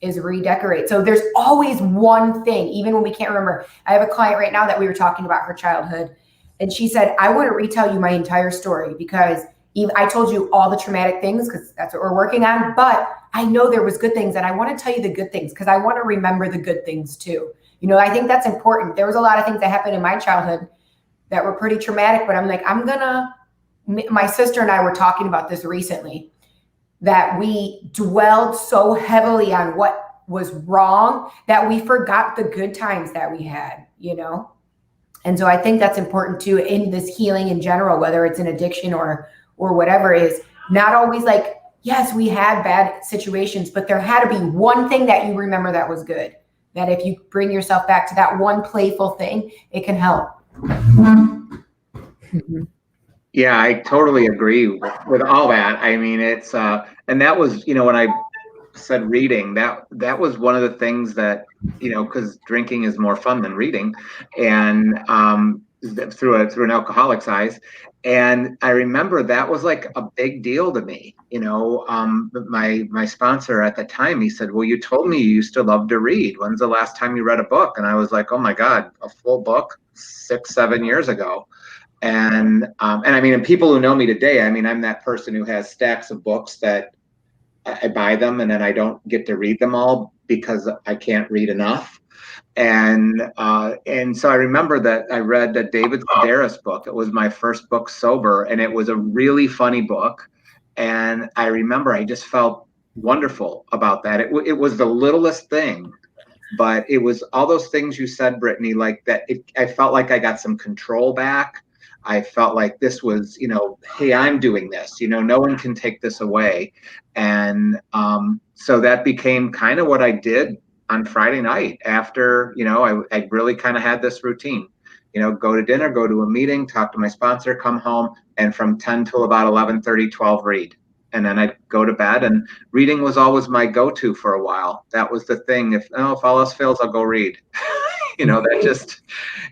is redecorate. So there's always one thing, even when we can't remember. I have a client right now that we were talking about her childhood, and she said, I want to retell you my entire story because I told you all the traumatic things because that's what we're working on, but I know there was good things and I want to tell you the good things because I want to remember the good things too. You know, I think that's important. There was a lot of things that happened in my childhood that were pretty traumatic, but I'm like, my sister and I were talking about this recently, that we dwelled so heavily on what was wrong that we forgot the good times that we had, you know? And so I think that's important too in this healing in general, whether it's an addiction or whatever, is not always like, yes, we had bad situations, but there had to be one thing that you remember that was good, that if you bring yourself back to that one playful thing, it can help. Mm-hmm. Yeah, I totally agree with all that. I mean, it's and that was, you know, when I said reading, that was one of the things that, you know, because drinking is more fun than reading, and through an alcoholic's eyes. And I remember that was like a big deal to me. You know, my sponsor at the time, he said, well, you told me you used to love to read. When's the last time you read a book? And I was like, oh my God, a full book 6-7 years ago. And I mean, and people who know me today, I mean, I'm that person who has stacks of books that I buy them and then I don't get to read them all because I can't read enough. And so I remember that I read the David Sedaris book. It was my first book sober, and it was a really funny book. And I remember I just felt wonderful about that. It was the littlest thing, but it was all those things you said, Brittany, like that. I felt like I got some control back. I felt like this was, you know, hey, I'm doing this, you know, no one can take this away. And so that became kind of what I did on Friday night after, you know, I really kind of had this routine, you know, go to dinner, go to a meeting, talk to my sponsor, come home, and from 10 till about 11:30, 12, read. And then I'd go to bed, and reading was always my go-to for a while. That was the thing. If all else fails, I'll go read. You know, that just,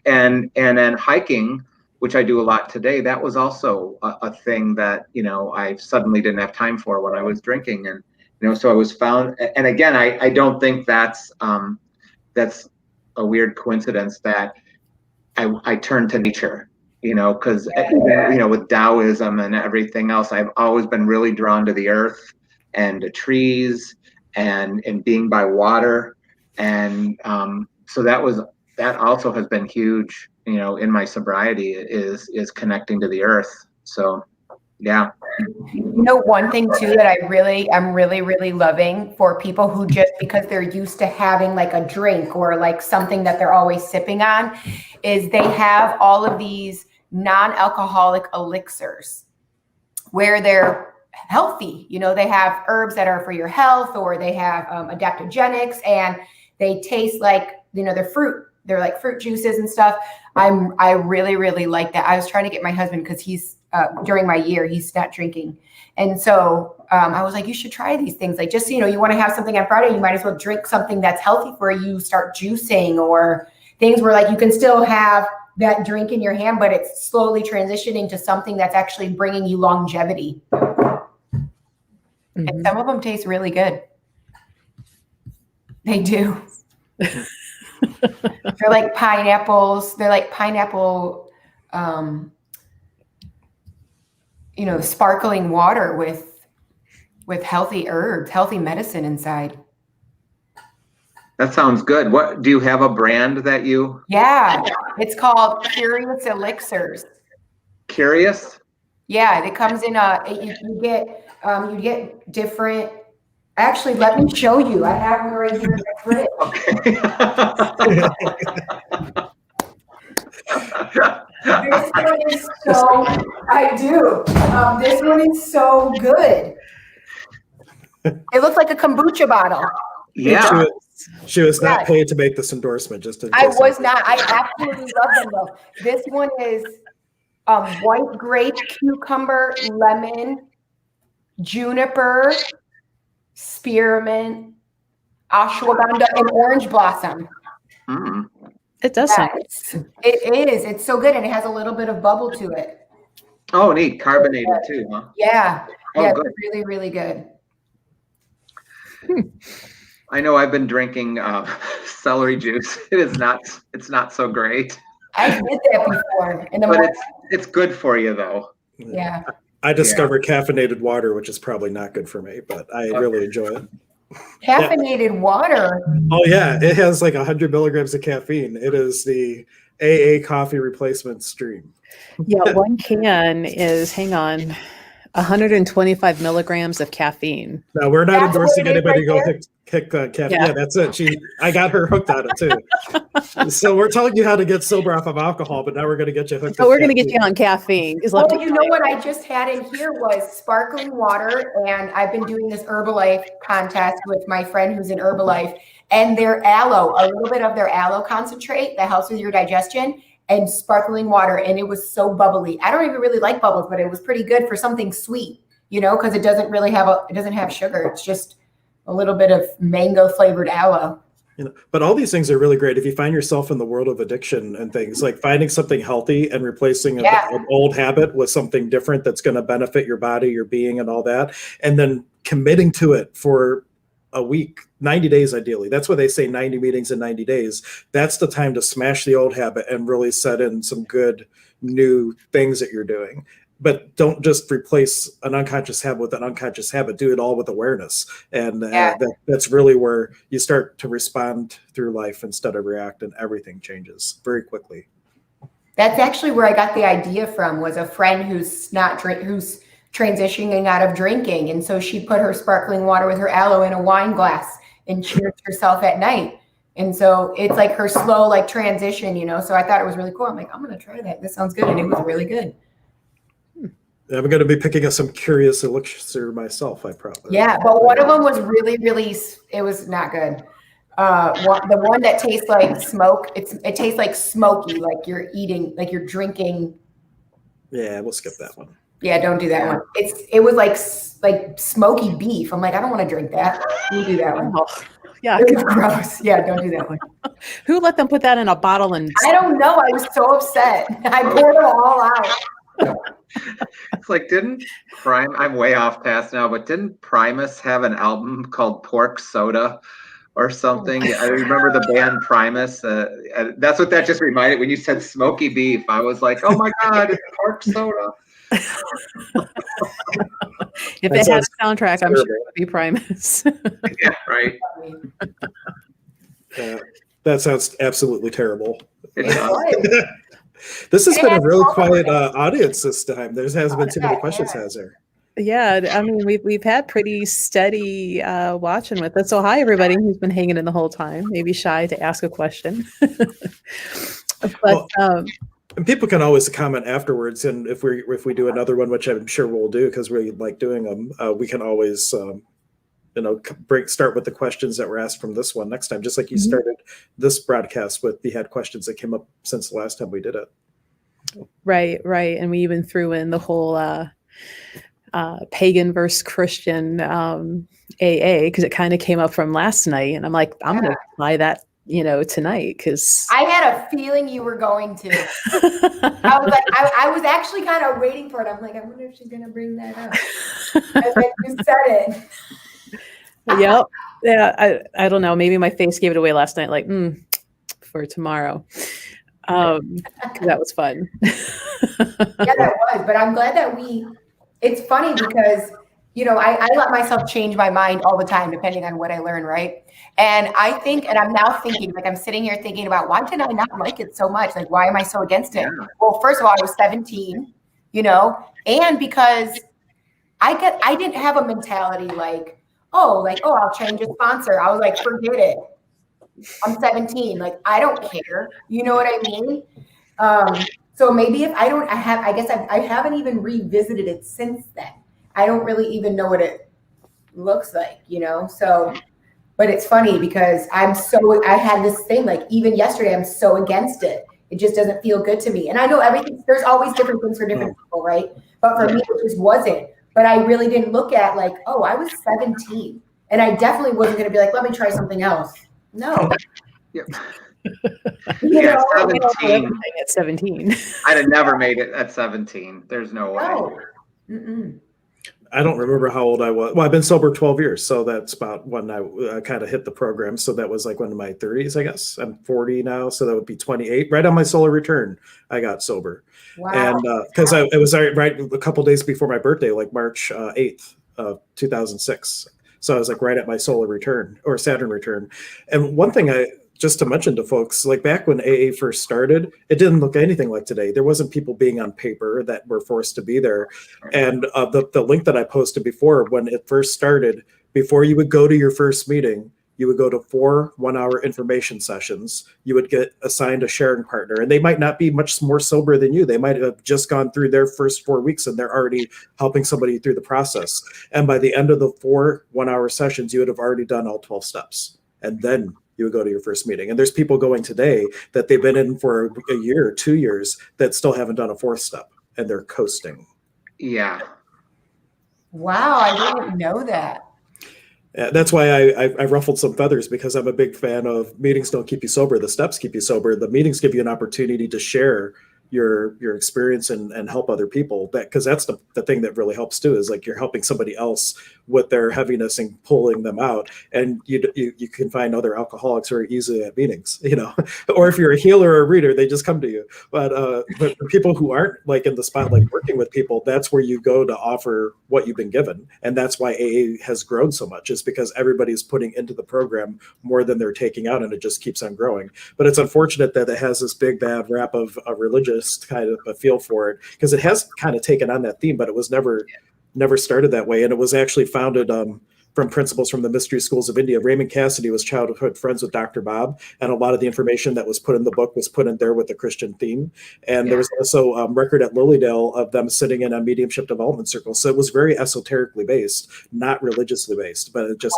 and then hiking, which I do a lot today, that was also a thing that, you know, I suddenly didn't have time for when I was drinking. And, you know, so I was found, and again, I don't think that's a weird coincidence that I turned to nature, you know, because, you know, with Taoism and everything else, I've always been really drawn to the earth and the trees and being by water. And so that also has been huge, you know, in my sobriety is connecting to the earth. So, yeah. You know, one thing too that I'm really loving for people who just because they're used to having like a drink or like something that they're always sipping on, is they have all of these non-alcoholic elixirs where they're healthy. You know, they have herbs that are for your health, or they have adaptogenics, and they taste like, you know, they're like fruit juices and stuff. I really like that. I was trying to get my husband, because he's during my year, he's not drinking. And so I was like, you should try these things. Like, just, you know, you want to have something on Friday, you might as well drink something that's healthy for you. Start juicing, or things where like you can still have that drink in your hand, but it's slowly transitioning to something that's actually bringing you longevity. And some of them taste really good. They do. They're like pineapples. They're like pineapple, you know, sparkling water with healthy herbs, healthy medicine inside. That sounds good. What do you have a brand that you? Yeah, it's called Curious Elixirs. Curious? Yeah, it comes in you get different. Actually, let me show you. I have one right here in the fridge. This one is so. I do. This one is so good. It looks like a kombucha bottle. Yeah. She was not paid to make this endorsement. Just in I case was not. I absolutely love them though. This one is white grape, cucumber, lemon, juniper, spearmint, ashwagandha, and orange blossom. Mm. It does sound It is. It's so good, and it has a little bit of bubble to it. Oh, neat. Carbonated too, huh? Yeah. Oh, yeah, good. it's really, really good. I know I've been drinking celery juice. It's not so great. I did that before. But it's good for you though. Yeah. I discovered caffeinated water, which is probably not good for me, but I really enjoy it. Caffeinated water. Oh yeah, it has like 100 milligrams of caffeine. It is the AA coffee replacement stream. Yeah, one can is, hang on, 125 milligrams of caffeine. No, we're not That's endorsing what it is anybody to right go kick caffeine. Yeah. Yeah, that's it. I got her hooked on it too. So we're telling you how to get sober off of alcohol, but now we're going to get you hooked. So we're going to get you on caffeine. Well, you know what I just had in here was sparkling water, and I've been doing this Herbalife contest with my friend who's in Herbalife, and their aloe, a little bit of their aloe concentrate that helps with your digestion, and sparkling water, and it was so bubbly. I don't even really like bubbles, but it was pretty good for something sweet, you know, because it doesn't really have sugar. It's just a little bit of mango flavored aloe. You know, but all these things are really great if you find yourself in the world of addiction and things, like finding something healthy and replacing an old habit with something different that's going to benefit your body, your being, and all that, and then committing to it for a week, 90 days ideally. That's why they say 90 meetings in 90 days. That's the time to smash the old habit and really set in some good new things that you're doing. But don't just replace an unconscious habit with an unconscious habit. Do it all with awareness. And that's really where you start to respond through life instead of react, and everything changes very quickly. That's actually where I got the idea from, was a friend who's transitioning out of drinking. And so she put her sparkling water with her aloe in a wine glass and cheered herself at night. And so it's like her slow like transition, you know? So I thought it was really cool. I'm like, I'm going to try that. This sounds good. And it was really good. I'm going to be picking up some Curious Elixir myself, I probably. Yeah, but one of them was really, it was not good. The one that tastes like smoke, it tastes like smoky, like you're eating, like you're drinking. Yeah, we'll skip that one. Yeah, don't do that one. It was like smoky beef. I'm like, I don't want to drink that. You do that one. Oh, yeah, it's gross. Yeah, don't do that one. Who let them put that in a bottle? And I don't know. I was so upset. I poured it all out. It's like, I'm way off task now, but didn't Primus have an album called Pork Soda or something? I remember the band Primus. That's what that just reminded. When you said smoky beef, I was like, oh my God, it's Pork Soda. If it had a soundtrack, I'm sure it would be Primus. Yeah, right. That sounds absolutely terrible. This has And it been a has really all quiet of it. audience this time. There hasn't been too many Yeah, questions, yeah. has there? Yeah, I mean, we've had pretty steady watching with us. So hi everybody who's been hanging in the whole time. Maybe shy to ask a question, but Well, and people can always comment afterwards, and if we do another one, which I'm sure we'll do because we like doing them, we can always start with the questions that were asked from this one next time, just like you started this broadcast with. You had questions that came up since the last time we did it. right, and we even threw in the whole pagan versus Christian AA because it kind of came up from last night, and I'm like, I'm gonna apply that, tonight because I had a feeling you were going to. I was like, I was actually kind of waiting for it. I'm like, I wonder if she's gonna bring that up. And then you said it. Yep. Yeah, I don't know. Maybe my face gave it away last night, like, for tomorrow. That was fun. Yeah, that was. But I'm glad that it's funny because, I let myself change my mind all the time, depending on what I learn, right? And I think, and I'm now thinking, like I'm sitting here thinking about why did I not like it so much? Like, why am I so against it? Yeah. Well, first of all, I was 17, and because I didn't have a mentality like, oh, I'll change a sponsor. I was like, forget it. I'm 17. Like, I don't care. You know what I mean? So maybe if I guess I haven't even revisited it since then. I don't really even know what it looks like, So, but it's funny because I had this thing, like even yesterday, I'm so against it. It just doesn't feel good to me. And I know there's always different things for different people, right? But for me, it just wasn't. But I really didn't look at like, oh, I was 17. And I definitely wasn't going to be like, let me try something else. No. Yep. Yeah, 17. At 17. I'd have never made it at 17. There's no way. No. Mm-mm. I don't remember how old I was. Well, I've been sober 12 years, so that's about when I kind of hit the program. So that was like one of my 30s, I guess. I'm 40 now, so that would be 28. Right on my solar return, I got sober. Wow. And because it was right a couple days before my birthday, like March 8th of 2006. So I was like right at my solar return or Saturn return. And one thing just to mention to folks, like back when AA first started, it didn't look anything like today. There wasn't people being on paper that were forced to be there. And the link that I posted before, when it first started, before you would go to your first meeting, you would go to 4 one-hour information sessions. You would get assigned a sharing partner, and they might not be much more sober than you. They might have just gone through their first 4 weeks and they're already helping somebody through the process. And by the end of the 4 one-hour sessions, you would have already done all 12 steps. And then you would go to your first meeting. And there's people going today that they've been in for a year, 2 years, that still haven't done a 4th step, and they're coasting. Yeah. Wow, I didn't know that. That's why I ruffled some feathers, because I'm a big fan of meetings don't keep you sober. The steps keep you sober. The meetings give you an opportunity to share your experience and help other people, because that's the thing that really helps too, is like you're helping somebody else with their heaviness and pulling them out. And you can find other alcoholics very easily at meetings, or if you're a healer or a reader, they just come to you. But for people who aren't like in the spotlight working with people, that's where you go to offer what you've been given. And that's why AA has grown so much, is because everybody's putting into the program more than they're taking out, and it just keeps on growing. But it's unfortunate that it has this big bad rap of a religious kind of a feel for it, because it has kind of taken on that theme, but it was never started that way. And it was actually founded from principles from the mystery schools of India. Raymond Cassidy was childhood friends with Dr. Bob, and a lot of the information that was put in the book was put in there with the Christian theme. And there was also record at Lilydale of them sitting in a mediumship development circle. So it was very esoterically based, not religiously based, but it just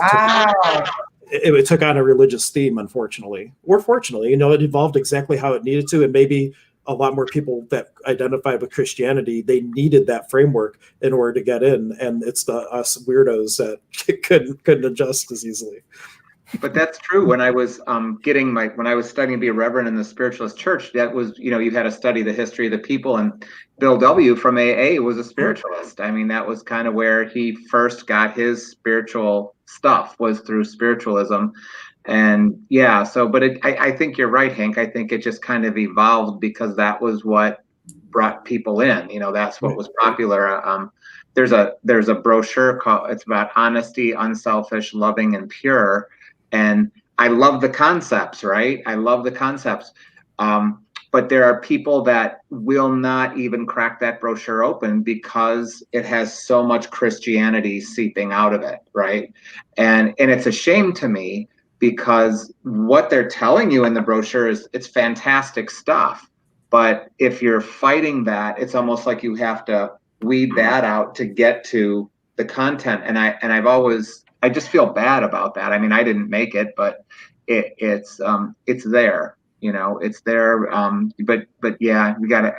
it took on a religious theme, unfortunately, or fortunately. It evolved exactly how it needed to. And maybe a lot more people that identify with Christianity, they needed that framework in order to get in, and it's us weirdos that couldn't adjust as easily. But that's true. When I was when I was studying to be a reverend in the spiritualist church, that was, you had to study the history of the people, and Bill W. from AA was a spiritualist. I mean, that was kind of where he first got his spiritual stuff, was through spiritualism. And but I think you're right, Hank. I think it just kind of evolved because that was what brought people in. That's what was popular. There's a brochure called, it's about honesty, unselfish, loving, and pure. And I love the concepts, right? I love the concepts. but there are people that will not even crack that brochure open because it has so much Christianity seeping out of it, right? And it's a shame to me, because what they're telling you in the brochure it's fantastic stuff. But if you're fighting that, it's almost like you have to weed that out to get to the content. And I just feel bad about that. I mean, I didn't make it, but it's there. It's there. But yeah, we gotta,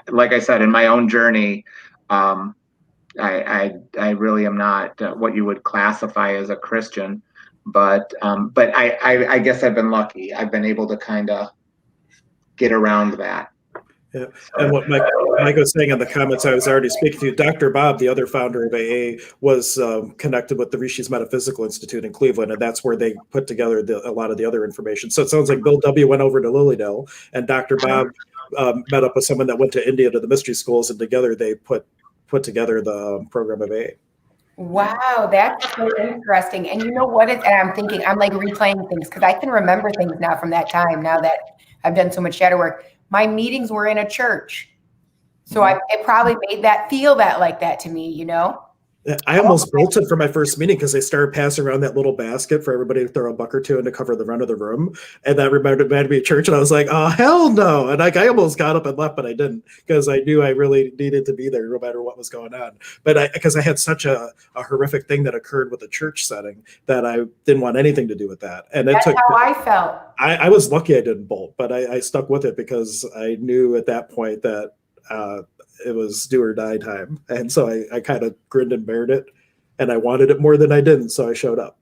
like I said, in my own journey, I really am not what you would classify as a Christian, but I guess I've been lucky. I've been able to kind of get around that. Yeah. And what Mike was saying in the comments, I was already speaking to, Dr. Bob, the other founder of AA, was connected with the Rishi's Metaphysical Institute in Cleveland, and that's where they put together a lot of the other information. So it sounds like Bill W. went over to Lilydale, and Dr. Bob met up with someone that went to India to the mystery schools, and together they put together the program of AA. Wow, that's so interesting. And you know what? And I'm thinking, I'm like replaying things because I can remember things now from that time, now that I've done so much shadow work. My meetings were in a church. So it probably made that feel like that to me, I almost bolted for my first meeting because they started passing around that little basket for everybody to throw a buck or two in to cover the run of the room. And that reminded me of church. And I was like, oh, hell no. And I almost got up and left, but I didn't, because I knew I really needed to be there no matter what was going on. But because I had such a horrific thing that occurred with the church setting that I didn't want anything to do with that. And that's how I felt. I was lucky I didn't bolt, but I stuck with it because I knew at that point that it was do or die time. And so I kind of grinned and bared it, and I wanted it more than I didn't. So I showed up.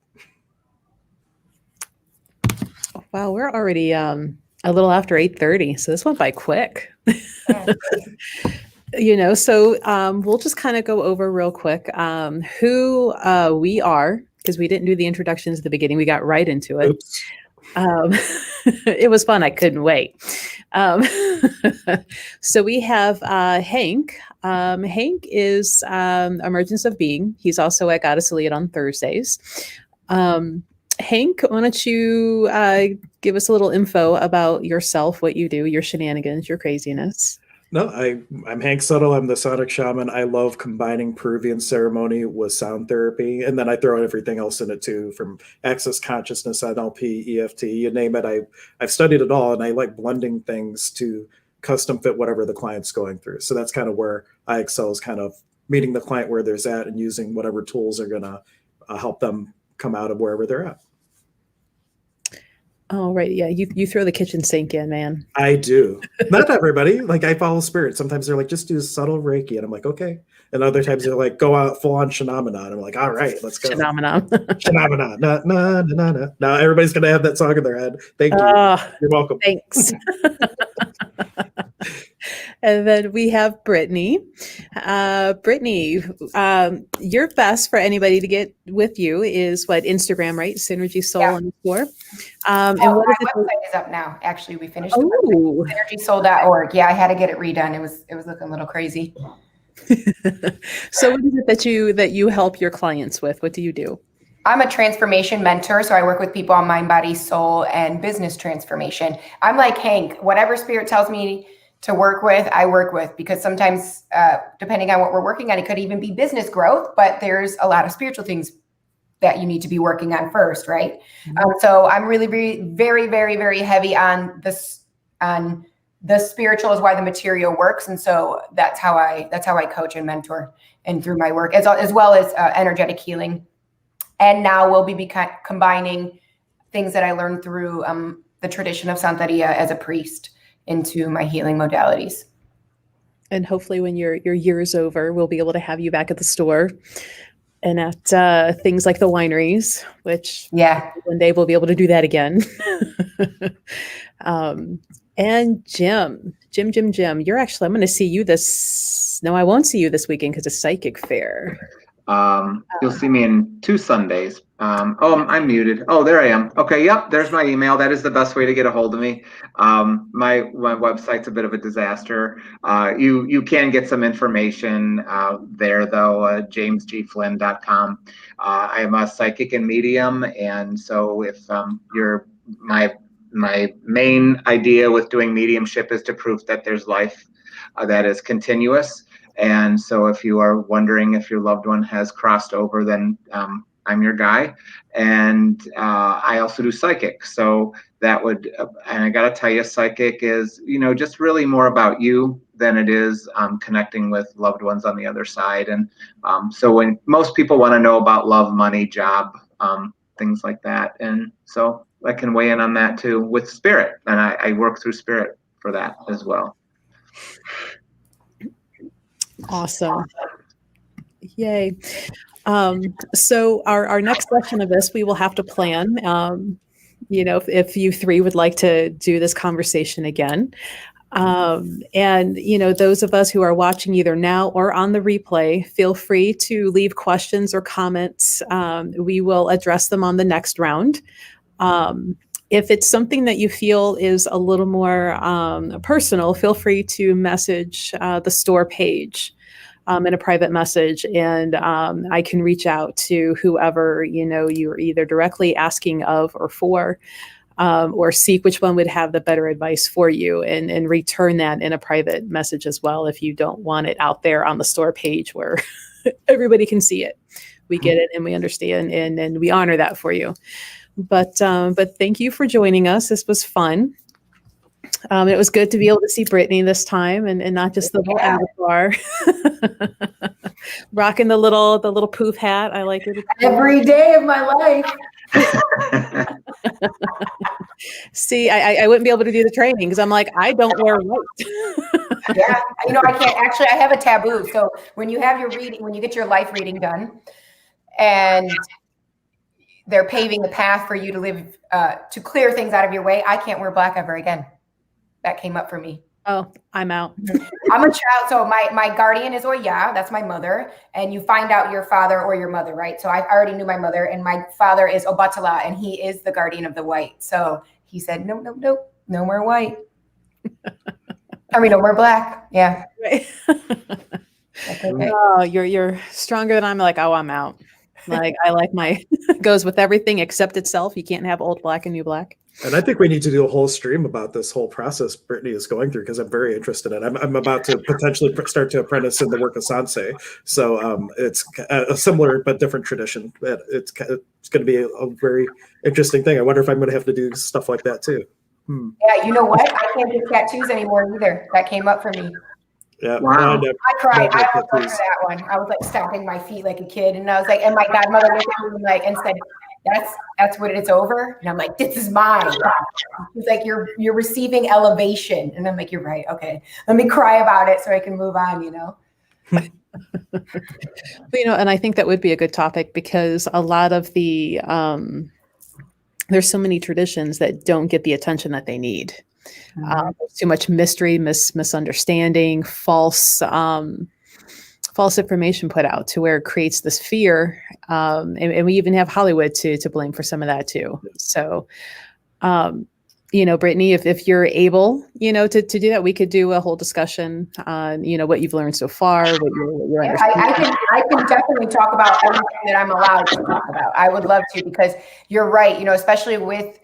Wow. We're already a little after 8:30. So this went by quick. So we'll just kind of go over real quick who we are, because we didn't do the introductions at the beginning. We got right into it. Oops. It was fun. I couldn't wait. So we have Hank. Hank is Emergence of Being. He's also at Goddess Elite on Thursdays. Hank, why don't you give us a little info about yourself, what you do, your shenanigans, your craziness? No, I'm Hank Subtle. I'm the sonic shaman. I love combining Peruvian ceremony with sound therapy. And then I throw everything else in it too, from access consciousness, NLP, EFT, you name it. I've studied it all, and I like blending things to custom fit whatever the client's going through. So that's kind of where I excel, is kind of meeting the client where there's at and using whatever tools are going to help them come out of wherever they're at. Oh, right. Yeah. You throw the kitchen sink in, man. I do. Not everybody. Like, I follow spirit. Sometimes they're like, just do subtle Reiki. And I'm like, okay. And other times they're like, go out full on Shenamanon. I'm like, all right, let's go. Shenamanon. Shenamanon. Na. Now everybody's going to have that song in their head. Thank you. You're welcome. Thanks. And then we have Brittany. Brittany, your best for anybody to get with you is what, Instagram, right? Synergy Soul _. And what my website is up now. Actually, we finished the website, synergysoul.org. Yeah, I had to get it redone. It was looking a little crazy. So what is it that you help your clients with? What do you do? I'm a transformation mentor, so I work with people on mind, body, soul, and business transformation. I'm like Hank. Whatever spirit tells me to work with, I work with, because sometimes, depending on what we're working on, it could even be business growth, but there's a lot of spiritual things that you need to be working on first, right? Mm-hmm. So I'm really, very, very, very heavy on this, on the spiritual is why the material works. And so that's how I coach and mentor, and through my work, as well as energetic healing. And now we'll be combining things that I learned through the tradition of Santeria as a priest into my healing modalities. And hopefully when your year is over, we'll be able to have you back at the store and at things like the wineries, which one day we'll be able to do that again. And Jim, you're actually, I'm going to see you I won't see you this weekend because it's Psychic Fair. You'll see me in 2 Sundays. I'm muted. Oh, there I am. Okay. Yep. There's my email. That is the best way to get a hold of me. My website's a bit of a disaster. You can get some information there though, jamesgflynn.com. I am a psychic and medium. And so if my my main idea with doing mediumship is to prove that there's life that is continuous. And so if you are wondering if your loved one has crossed over, then I'm your guy. And I also do psychic. So that would, and I got to tell you, psychic is, just really more about you than it is connecting with loved ones on the other side. And so when most people want to know about love, money, job, things like that. And so I can weigh in on that too with spirit. And I work through spirit for that as well. Awesome. Yay. So our next session of this, we will have to plan, if you three would like to do this conversation again. And, those of us who are watching either now or on the replay, feel free to leave questions or comments. We will address them on the next round. If it's something that you feel is a little more personal, feel free to message the store page in a private message, and I can reach out to whoever you're either directly asking of or for, or seek which one would have the better advice for you, and return that in a private message as well if you don't want it out there on the store page where everybody can see it. We get it and we understand, and we honor that for you. But thank you for joining us. This was fun. It was good to be able to see Brittany this time, and not just the little avatar. Rocking the little poof hat. I like it. Every day of my life. See, I wouldn't be able to do the training because I'm like, I don't wear white. Yeah, I can't. Actually, I have a taboo. So when you have your reading, when you get your life reading done, and they're paving the path for you to live, to clear things out of your way, I can't wear black ever again. That came up for me. Oh, I'm out. I'm a child. So my guardian is Oya. That's my mother. And you find out your father or your mother, right? So I already knew my mother, and my father is Obatala, and he is the guardian of the white. So he said, no more white. No more black. Yeah. Right. Okay. Oh, you're stronger than I'm. Like, oh, I'm out. Like, I like my goes with everything except itself. You can't have old black and new black. And I think we need to do a whole stream about this whole process Brittany is going through, because I'm very interested in it. I'm about to potentially start to apprentice in the work of Sansei. So it's a similar but different tradition. It's going to be a very interesting thing. I wonder if I'm going to have to do stuff like that too. Yeah, you know what? I can't get tattoos anymore either. That came up for me. Yeah, wow. I cried. I was for that one. I was like stomping my feet like a kid, and I was like, and my godmother looked at me and said, "That's what it's over." And I'm like, "This is mine." He's like, "You're receiving elevation," and I'm like, "You're right. Okay, let me cry about it so I can move on." And I think that would be a good topic, because a lot of the there's so many traditions that don't get the attention that they need. There's too much mystery, misunderstanding, false information put out to where it creates this fear. And we even have Hollywood to blame for some of that too. So, Brittany, if you're able, to do that, we could do a whole discussion on, what you've learned so far, what you're understanding. I can definitely talk about everything that I'm allowed to talk about. I would love to, because you're right, especially with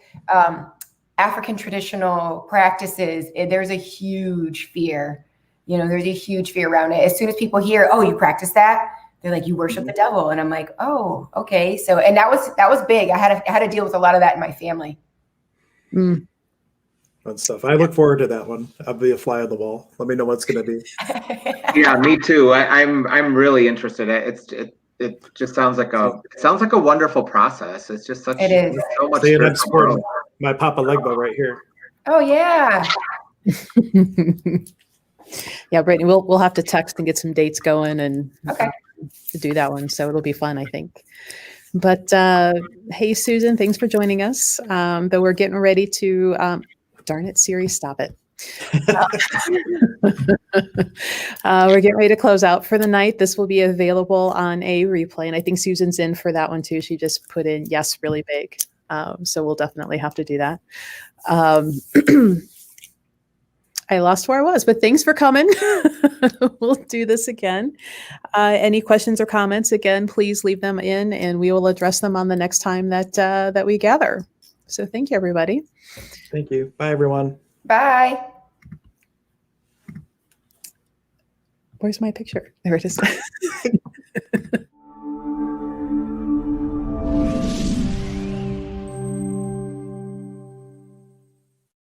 African traditional practices, there's a huge fear. There's a huge fear around it. As soon as people hear, "Oh, you practice that," they're like, "You worship the devil," and I'm like, "Oh, okay." So, and that was big. I had to deal with a lot of that in my family. Fun stuff. I look forward to that one. I'll be a fly on the wall. Let me know what's going to be. Yeah, me too. I'm really interested. It just sounds like a wonderful process. It's just it is so much. I'm sporting my Papa Legba right here. Oh yeah. Yeah, Brittany, we'll have to text and get some dates going and okay. To do that one. So it'll be fun, I think. But hey, Susan, thanks for joining us. Though we're getting ready to, darn it, Siri, stop it. We're getting ready to close out for the night. This will be available on a replay, and I think Susan's in for that one too. She just put in yes really big, so we'll definitely have to do that. I lost where I was, but thanks for coming. We'll do this again. Any questions or comments, again, please leave them in, and we will address them on the next time that we gather. So thank you, everybody. Thank you. Bye, everyone. Bye. Where's my picture? There it is.